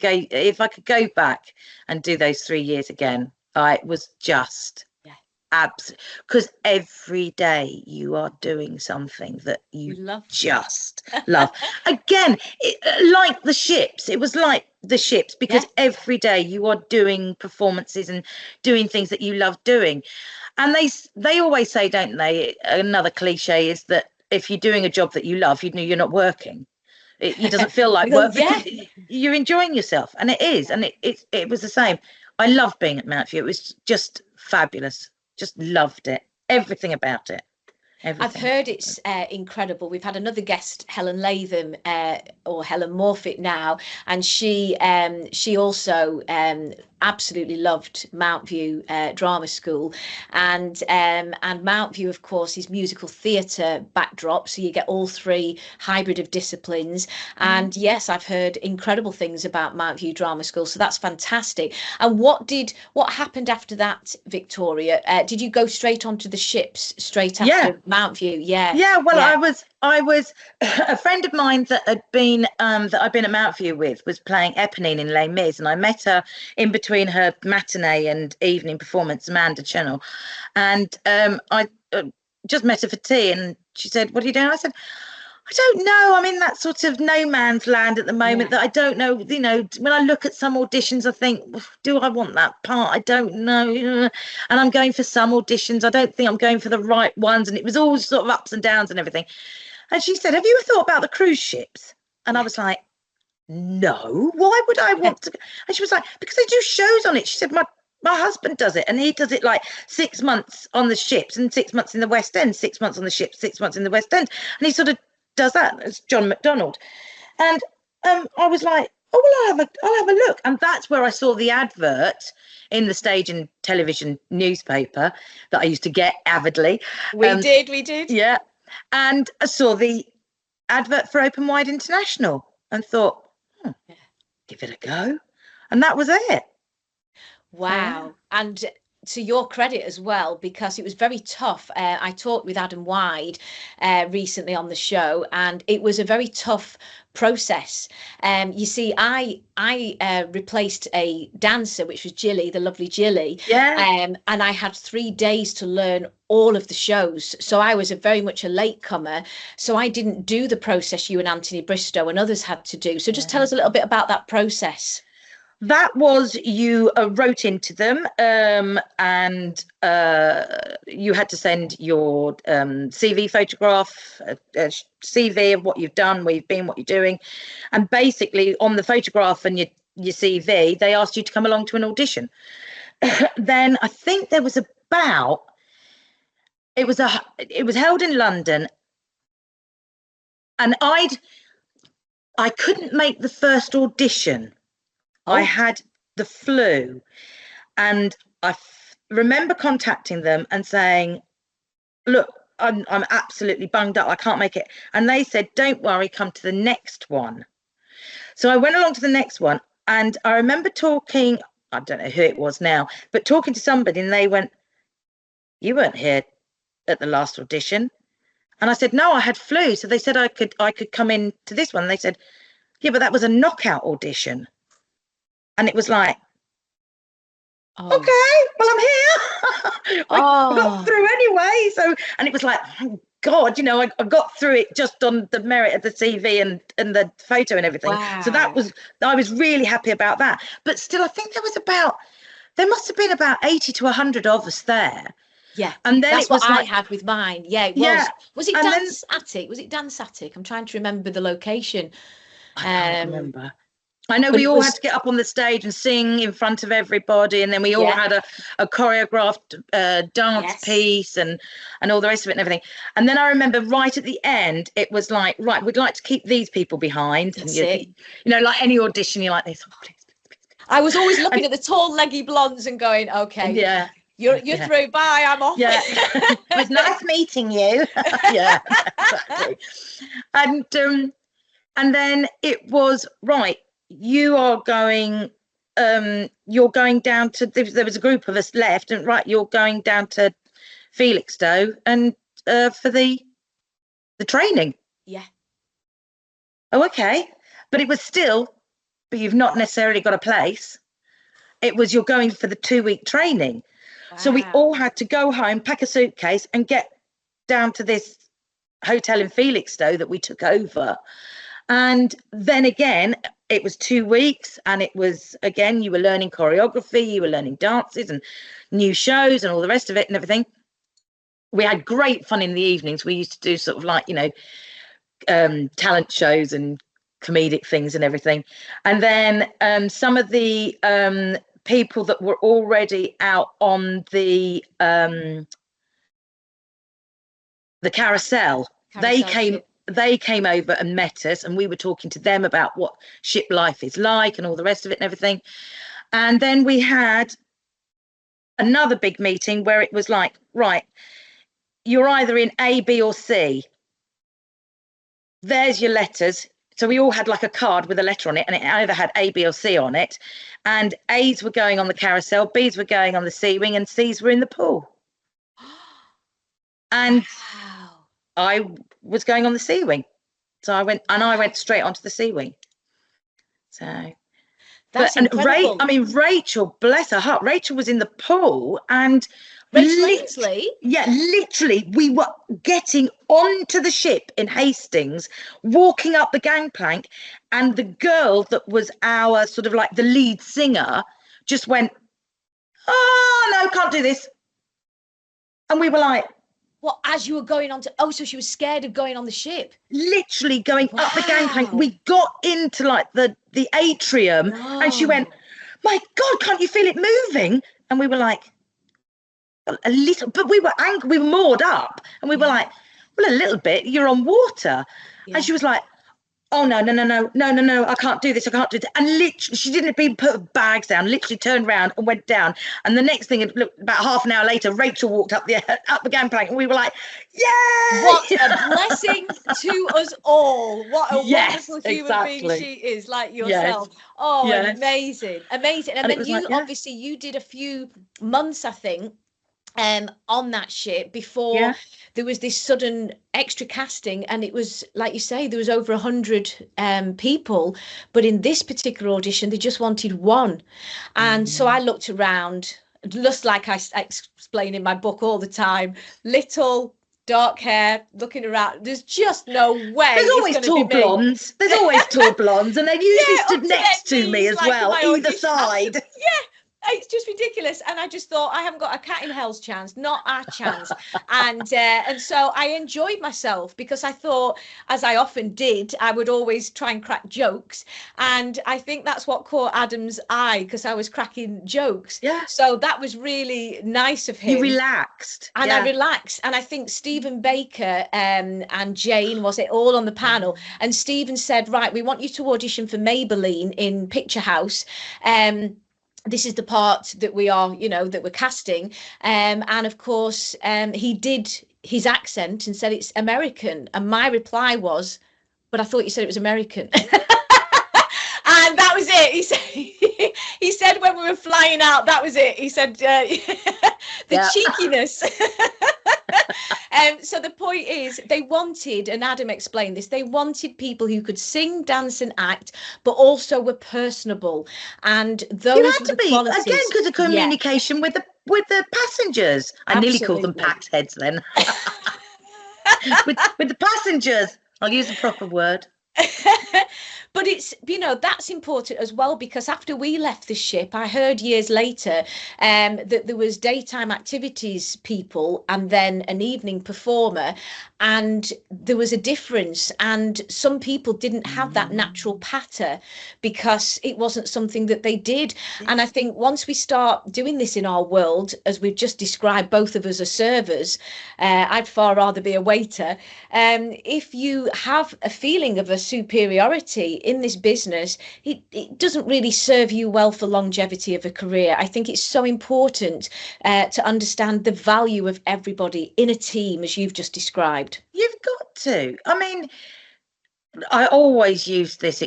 go back and do those 3 years again, I was just absolutely, because every day you are doing something that you just love. Again, like the ships, it was like the ships, because every day you are doing performances and doing things that you love doing. And they always say, don't they, another cliche is that if you're doing a job that you love, you know you're not working. It doesn't feel like work because you're enjoying yourself, and it is. And it was the same. I loved being at Mountview. It was just fabulous. Just loved it. Everything about it. Everything. I've heard it's incredible. We've had another guest, Helen Latham, or Helen Morfitt now, and she also absolutely loved Mountview Drama School, and Mountview, of course, is musical theatre backdrop, so you get all 3 hybrid of disciplines. And yes, I've heard incredible things about Mountview Drama School, so that's fantastic. And what happened after that, Victoria? Did you go straight onto the ships straight after Mountview? Well, I was a friend of mine that had been that I'd been at Mountview with was playing Eponine in Les Mis, and I met her in between her matinee and evening performance, Amanda Channel, and I just met her for tea, and she said, "What are you doing?" I said, I don't know. I'm in that sort of no man's land at the moment that I don't know. You know, when I look at some auditions, I think, do I want that part? I don't know. And I'm going for some auditions. I don't think I'm going for the right ones. And it was all sort of ups and downs and everything. And she said, have you ever thought about the cruise ships? And I was like, no, why would I want to? And she was like, because they do shows on it. She said, my husband does it, and he does it like 6 months on the ships and 6 months in the West End, 6 months on the ships, 6 months in the West End. And he sort of does that as John McDonald. And I was like, oh, well, I'll have a look. And that's where I saw the advert in the stage and television newspaper that I used to get avidly. We did. Yeah. And I saw the advert for Open Wide International and thought, give it a go. And that was it. Wow. And to your credit as well, because it was very tough. I talked with Adam Wyde recently on the show, and it was a very tough process. You see, I replaced a dancer, which was Jilly, the lovely Jilly. Yeah. And I had 3 days to learn all of the shows. So I was very much a latecomer. So I didn't do the process you and Anthony Bristow and others had to do. So just tell us a little bit about that process. That was, you wrote into them and you had to send your CV photograph, a CV of what you've done, where you've been, what you're doing. And basically on the photograph and your CV, they asked you to come along to an audition. Then I think there was it was held in London, and I couldn't make the first audition. I had the flu, and I remember contacting them and saying, look, I'm absolutely bunged up. I can't make it. And they said, don't worry, come to the next one. So I went along to the next one, and I remember talking, I don't know who it was now, but talking to somebody, and they went, you weren't here at the last audition. And I said, no, I had flu. So they said I could come in to this one. And they said, yeah, but that was a knockout audition. And it was like, okay, well, I'm here. I got through anyway. So, and it was like, oh God, I got through it just on the merit of the CV and the photo and everything. Wow. So I was really happy about that. But still, I think there there must have been about 80 to 100 of us there. Yeah, and then that's it was what I like, had with mine. Yeah, it was. Yeah, Was it and then- Dance Attic? Was it Dance Attic? I'm trying to remember the location. I can't remember. I know but we it all was- had to get up on the stage and sing in front of everybody, and then we all Yeah. had a choreographed dance Yes. piece and all the rest of it and everything. And then I remember right at the end, it was like, right, we'd like to keep these people behind. That's and it. You know, like any audition, you're like this. Oh, please. I was always looking at the tall, leggy blondes and going, okay, Yeah. you're Yeah. through. Bye, I'm off. Yeah. It was nice meeting you. Yeah, exactly. And then it was, right, you are going, you're going down to, there was a group of us left, and right, you're going down to Felixstowe and for the training. Yeah. Oh, okay. But it was still, but you've not necessarily got a place. It was, you're going for the 2-week training. Wow. So we all had to go home, pack a suitcase and get down to this hotel in Felixstowe that we took over. And then again, it was 2 weeks, and it was, again, you were learning choreography, you were learning dances and new shows and all the rest of it and everything. We had great fun in the evenings. We used to do sort of like, you know, talent shows and comedic things and everything. And then some of the people that were already out on the carousel, they came over and met us, and we were talking to them about what ship life is like and all the rest of it and everything. And then we had another big meeting where it was like, right, you're either in A, B or C. There's your letters. So we all had like a card with a letter on it, and it either had A, B or C on it. And A's were going on the carousel, B's were going on the sea wing, and C's were in the pool. And wow. I was going on the sea wing. So I went straight onto the sea wing. So That's incredible. Rachel, bless her heart, Rachel was in the pool, and Rachel Ainsley? Yeah, literally, we were getting onto the ship in Hastings, walking up the gangplank, and the girl that was our sort of like the lead singer just went, oh, no, can't do this. And we were like, what, as you were going on to, so she was scared of going on the ship? Literally going up the gangplank. We got into like the atrium, and she went, my God, can't you feel it moving? And we were like, a little, but we were angry, we were moored up, and we were like, well, a little bit, you're on water. And she was like, oh no, I can't do this, and literally she didn't even put her bags down, literally turned around and went down. And the next thing, about half an hour later, Rachel walked up the gangplank, and we were like, yay! What a blessing to us all. What a wonderful human being she is, like yourself. Amazing. And then you obviously you did a few months, I think, on that ship before there was this sudden extra casting, and it was like you say, there was over 100 people, but in this particular audition they just wanted one. And so I looked around, just like I explain in my book all the time, little dark hair, looking around, there's just no way. There's always tall blondes, and they usually stood next to me as well, either side. It's just ridiculous. And I just thought, I haven't got a cat in hell's chance, not a chance. And so I enjoyed myself, because I thought, as I often did, I would always try and crack jokes. And I think that's what caught Adam's eye, because I was cracking jokes. Yeah. So that was really nice of him. You relaxed. And I relaxed. And I think Stephen Baker and Jane, was it, all on the panel. And Stephen said, right, we want you to audition for Maybelline in Picture House. This is the part that we are, that we're casting. And of course, he did his accent and said it's American. And my reply was, but I thought you said it was American. And that was it. He said when we were flying out, that was it. He said the cheekiness. So the point is, they wanted, and Adam explained this, they wanted people who could sing, dance and act, but also were personable. And those you had to be qualities. Again, because of communication with the passengers. I nearly called them packed heads then. with the passengers, I'll use the proper word. But it's, that's important as well, because after we left the ship, I heard years later that there was daytime activities people and then an evening performer, and there was a difference. And some people didn't have that natural patter because it wasn't something that they did. And I think once we start doing this in our world, as we've just described, both of us are servers, I'd far rather be a waiter. If you have a feeling of a superiority in this business, it doesn't really serve you well for longevity of a career. I think it's so important to understand the value of everybody in a team, as you've just described. You've got to. I mean, I always use this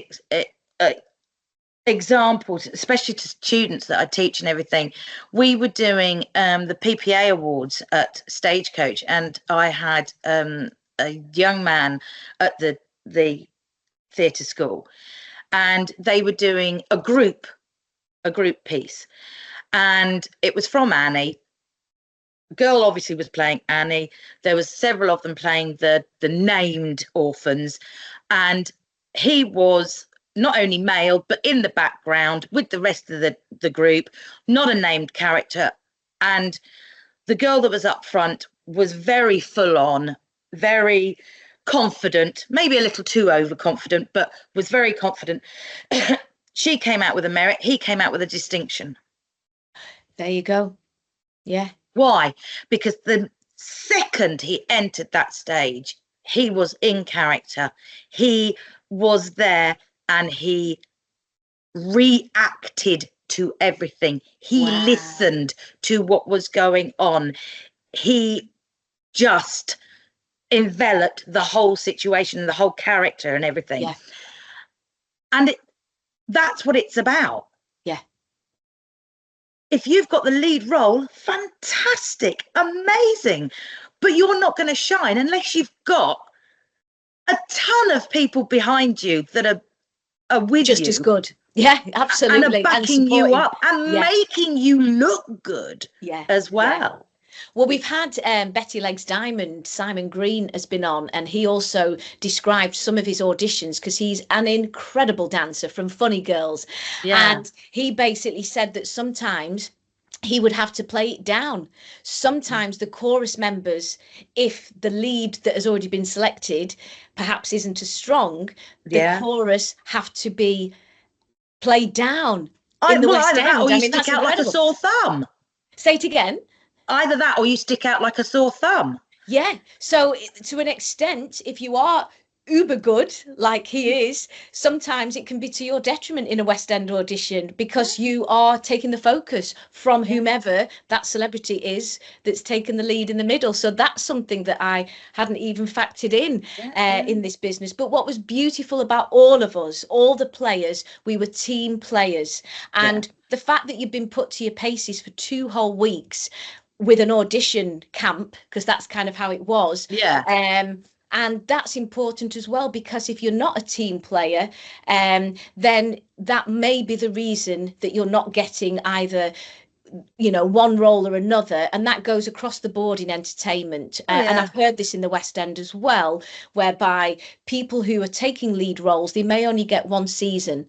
examples, especially to students that I teach and everything. We were doing the PPA awards at Stagecoach, and I had a young man at the theatre school, and they were doing a group piece, and it was from Annie. The girl obviously was playing Annie. There was several of them playing the named orphans, and he was not only male but in the background with the rest of the group, not a named character. And the girl that was up front was very full on, very confident, maybe a little too overconfident, but was very confident. She came out with a merit, he came out with a distinction. There you go. Yeah. Why? Because the second he entered that stage, he was in character. He was there and he reacted to everything. He listened to what was going on. He just enveloped the whole situation, the whole character and everything. Yeah. And that's what it's about. Yeah. If you've got the lead role, fantastic, amazing. But you're not going to shine unless you've got a ton of people behind you that are with just you. as good. Yeah, absolutely. And are backing you up and making you look good as well. Yeah. Well, we've had Betty Legs Diamond, Simon Green has been on, and he also described some of his auditions, because he's an incredible dancer from Funny Girls. Yeah. And he basically said that sometimes he would have to play it down. Sometimes the chorus members, if the lead that has already been selected perhaps isn't as strong, the chorus have to be played down in the West End. Or you stick out like a sore thumb. Say it again. Either that or you stick out like a sore thumb. Yeah. So to an extent, if you are uber good like he is, sometimes it can be to your detriment in a West End audition, because you are taking the focus from whomever that celebrity is that's taken the lead in the middle. So that's something that I hadn't even factored in this business. But what was beautiful about all of us, all the players, we were team players. And the fact that you've been put to your paces for 2 whole weeks with an audition camp, because that's kind of how it was. And that's important as well, because if you're not a team player, then that may be the reason that you're not getting either, one role or another. And that goes across the board in entertainment. And I've heard this in the West End as well, whereby people who are taking lead roles, they may only get 1 season,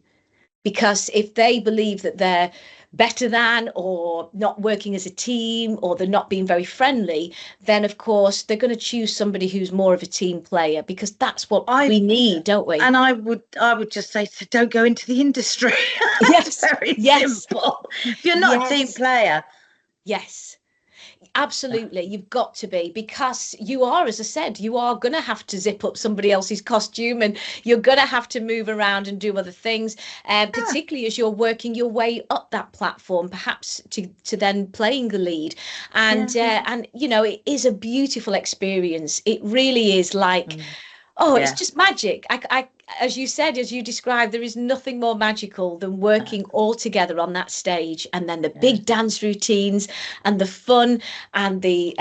because if they believe that they're better than, or not working as a team, or they're not being very friendly, then of course they're going to choose somebody who's more of a team player, because that's what we need, don't we? And I would just say, so don't go into the industry. That's very simple. If you're not a team player. Yes. Absolutely, you've got to be, because you are, as I said, you are going to have to zip up somebody else's costume, and you're going to have to move around and do other things, particularly as you're working your way up that platform, perhaps to then playing the lead. And it is a beautiful experience. It really is like, it's just magic. I as you said, as you described, there is nothing more magical than working all together on that stage, and then the big dance routines and the fun and the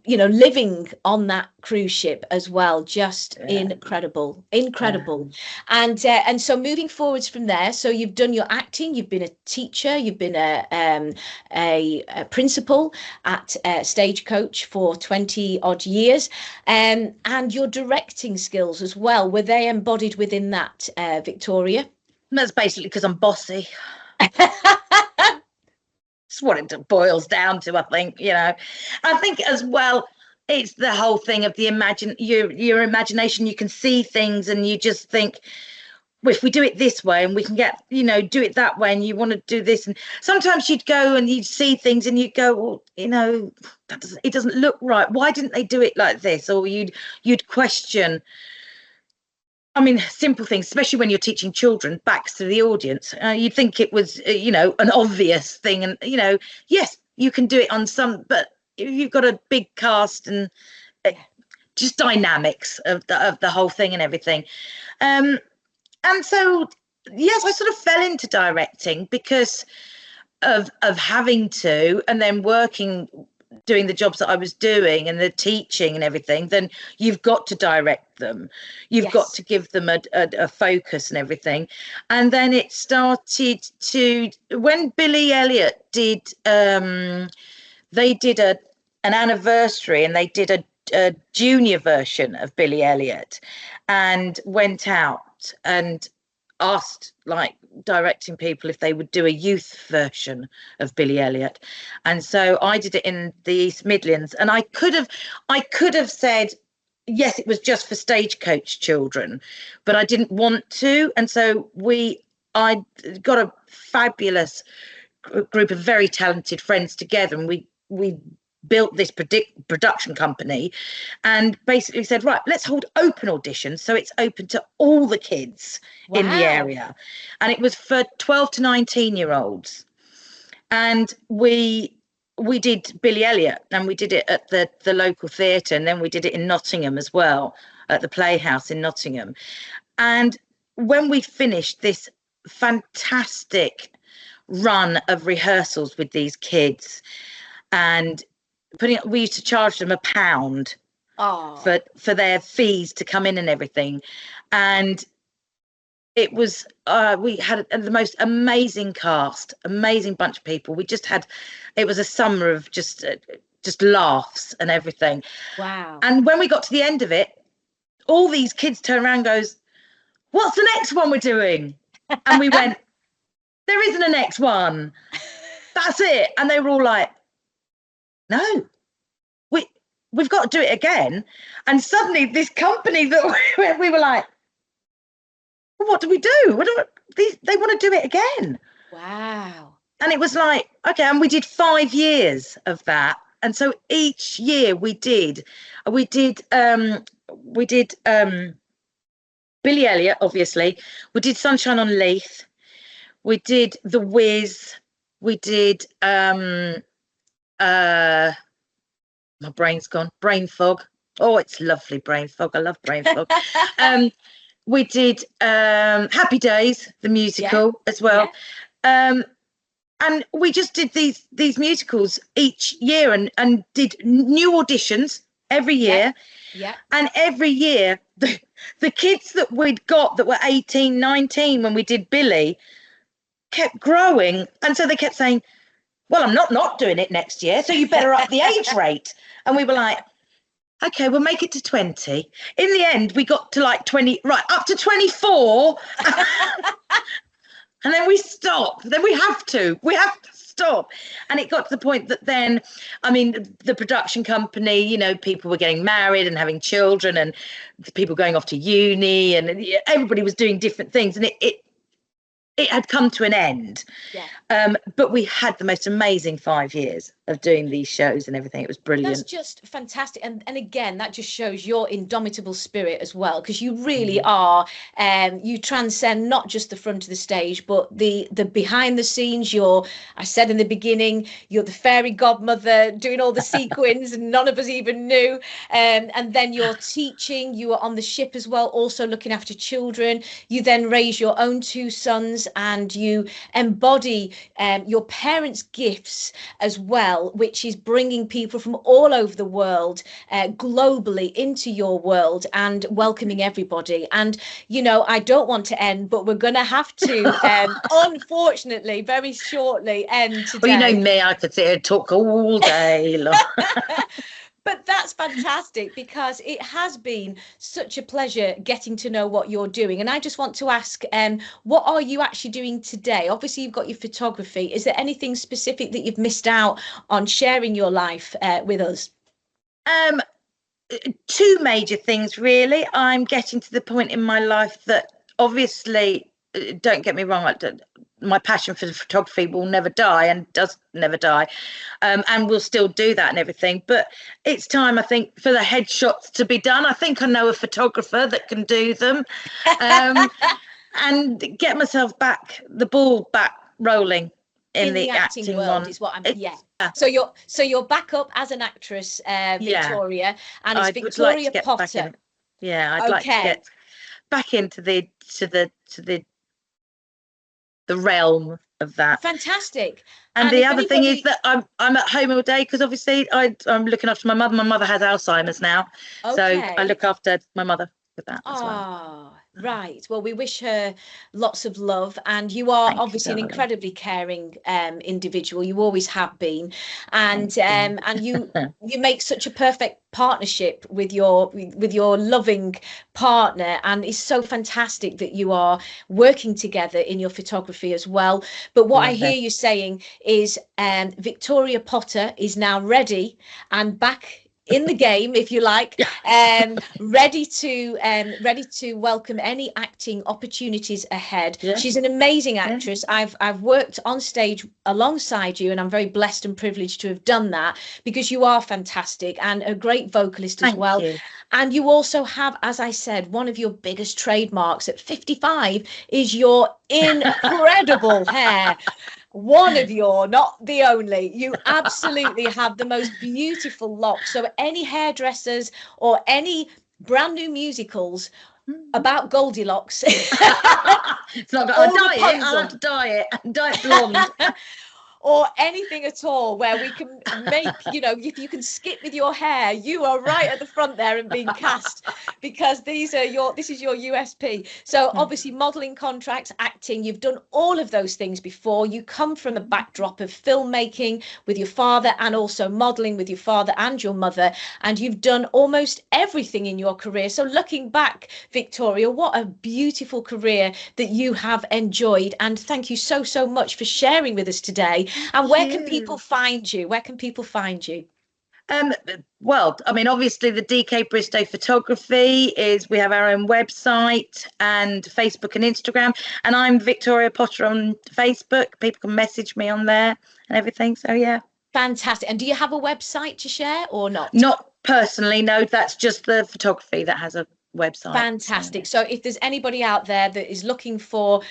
living on that cruise ship as well. Just incredible. And so moving forwards from there, so you've done your acting, you've been a teacher, you've been a principal at Stagecoach for 20 odd years, and your directing skills as well, were they embodied challenge within that, Victoria? That's basically because I'm bossy. That's what it boils down to, I think. I think as well, it's the whole thing of the your imagination. You can see things and you just think, well, if we do it this way and we can get, do it that way, and you want to do this. And sometimes you'd go and you'd see things and you'd go, well, it doesn't look right. Why didn't they do it like this? Or you'd question. I mean, simple things, especially when you're teaching children, backs to the audience. You'd think it was, an obvious thing. And, yes, you can do it on some, but you've got a big cast and just dynamics of the whole thing and everything. And so, yes, I sort of fell into directing because of having to, and then doing the jobs that I was doing and the teaching and everything. Then you've got to direct them. You've got to give them a focus and everything. And then it started to, when Billy Elliot did, they did an anniversary, and they did a junior version of Billy Elliot, and went out and asked directing people if they would do a youth version of Billy Elliot. And so I did it in the East Midlands, and I could have said yes, it was just for stagecoach children, but I didn't want to. And so I got a fabulous group of very talented friends together, and we built this production company, and basically said, right, let's hold open auditions, so it's open to all the kids in the area. And it was for 12 to 19-year-olds. And we did Billy Elliot, and we did it at the local theatre, and then we did it in Nottingham as well, at the Playhouse in Nottingham. And when we finished this fantastic run of rehearsals with these kids, and we used to charge them £1 for their fees to come in and everything. And it was we had the most amazing cast, amazing bunch of people. It was a summer of just laughs and everything. Wow. And when we got to the end of it, all these kids turned around and goes, what's the next one we're doing? And we went, there isn't a next one. That's it. And they were all like, no, we've got to do it again. And suddenly this company that we were like, well, what do we do? They want to do it again. Wow. And it was like, okay, and we did 5 years of that. And so each year we did Billy Elliot, obviously. We did Sunshine on Leith. We did The Wiz. We did my brain's gone. Brain fog. Oh, it's lovely, brain fog. I love brain fog. We did Happy Days, the musical, as well. Yeah. And we just did these musicals each year, and did new auditions every year. Yeah. And every year, the kids that we'd got that were 18, 19 when we did Billy kept growing. And so they kept saying, well, I'm not doing it next year, so you better up the age rate. And we were like, okay, we'll make it to 20. In the end, we got to 20, right, up to 24. And then we stopped. Then we have to stop. And it got to the point that then, I mean, the production company, people were getting married and having children, and people going off to uni, and everybody was doing different things. And it had come to an end. Yeah. But we had the most amazing 5 years of doing these shows and everything. It was brilliant. That's just fantastic. And again, that just shows your indomitable spirit as well, because you really are, you transcend not just the front of the stage, but the behind the scenes. I said in the beginning, you're the fairy godmother doing all the sequins and none of us even knew. And then you're teaching, you are on the ship as well, also looking after children. You then raise your own 2 sons, and you embody your parents' gifts as well, which is bringing people from all over the world, globally, into your world and welcoming everybody. And I don't want to end, but we're going to have to unfortunately very shortly end today. Well, me, I could sit here and talk all day long. But that's fantastic, because it has been such a pleasure getting to know what you're doing. And I just want to ask, what are you actually doing today? Obviously, you've got your photography. Is there anything specific that you've missed out on sharing your life with us? Two major things, really. I'm getting to the point in my life that, obviously, don't get me wrong, my passion for photography will never die, and does never die, and we'll still do that and everything. But it's time, I think, for the headshots to be done. I think I know a photographer that can do them, and get myself the ball back rolling in the acting world one. Is what I'm. Yeah. So you're back up as an actress, Victoria, and it's Victoria Potter. I'd like to get back into the realm of that. Fantastic. And the other thing is that I'm at home all day, because obviously I'm looking after my mother. My mother has Alzheimer's now, so I look after my mother with that as well. Right. Well, we wish her lots of love, and you are obviously an incredibly caring individual. You always have been, and you make such a perfect partnership with your loving partner, and it's so fantastic that you are working together in your photography as well. But what I hear you saying is Victoria Potter is now ready and back in the game, if you like, ready to welcome any acting opportunities ahead. She's an amazing actress. I've worked on stage alongside you, and I'm very blessed and privileged to have done that, because you are fantastic and a great vocalist as well. And you also have, as I said, one of your biggest trademarks at 55 is your incredible hair. One of your, not the only. You absolutely have the most beautiful locks. So any hairdressers or any brand new musicals about Goldilocks, it's not got a diet. I'll have to dye blonde. Or anything at all where we can make, if you can skip with your hair, you are right at the front there and being cast, because this is your USP. So obviously modelling contracts, acting, you've done all of those things before. You come from a backdrop of filmmaking with your father, and also modelling with your father and your mother, and you've done almost everything in your career. So looking back, Victoria, what a beautiful career that you have enjoyed, and thank you so much for sharing with us today. And where can people find you? Well, I mean, obviously the DK Bristow Photography we have our own website and Facebook and Instagram, and I'm Victoria Potter on Facebook. People can message me on there and everything. So yeah. Fantastic. And do you have a website to share or not? Not personally, no. That's just the photography that has a website. Fantastic. So if there's anybody out there that is looking for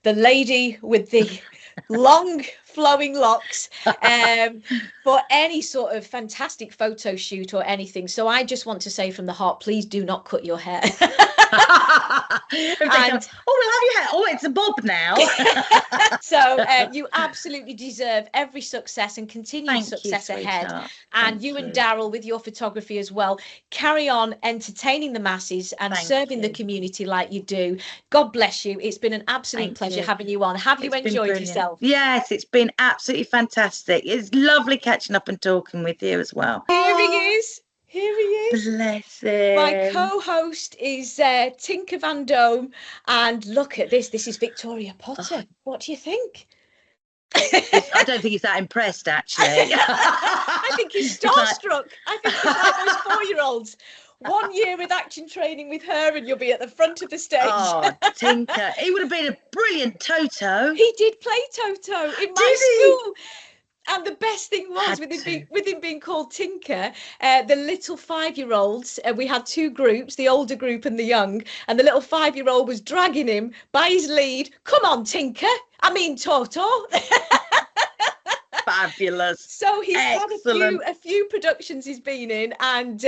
the lady with the long flowing locks for any sort of fantastic photo shoot or anything, so I just want to say from the heart, please do not cut your hair. We'll have your hair. Oh, it's a bob now. So you absolutely deserve every success and continued success ahead. And you and Daryl, with your photography as well, carry on entertaining the masses and serving the community like you do. God bless you. It's been an absolute pleasure having you on. Have you enjoyed yourself? Yes, it's been absolutely fantastic. It's lovely catching up and talking with you as well. Here he is. Here he is. Bless him. My co-host is Tinker Vandome, and look at this. This is Victoria Potter. What do you think? I don't think he's that impressed, actually. I think he's starstruck. I think he's like those 4-year-olds. 1 year with action training with her, and you'll be at the front of the stage. Oh, Tinker. He would have been a brilliant Toto. He did play Toto in my school. And the best thing was, with him being called Tinker, the little 5-year-olds, we had 2 groups, the older group and the young, and the little 5-year-old was dragging him by his lead. Come on, Tinker. I mean, Toto. Fabulous. So he's had a few productions he's been in, and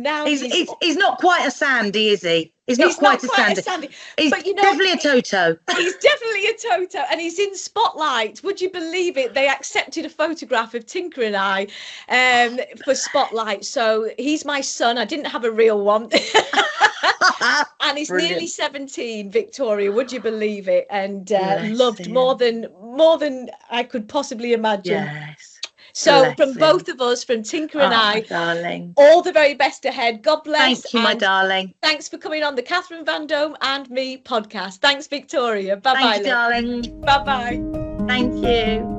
now he's not quite a Sandy, is he? He's not quite a Sandy. He's definitely a Toto. He's definitely a Toto, and he's in Spotlight. Would you believe it? They accepted a photograph of Tinker and I for Spotlight. So he's my son. I didn't have a real one. And he's nearly 17, Victoria. Would you believe it? And loved more than I could possibly imagine. Yes. So Bless from him. both of us, from Tinker and My I, darling. all the very best ahead. God bless. Thank you, my and darling. Thanks for coming on the Catherine Vandome and Me podcast. Thanks, Victoria. Bye-bye. Thank you, darling. Bye-bye. Thank you.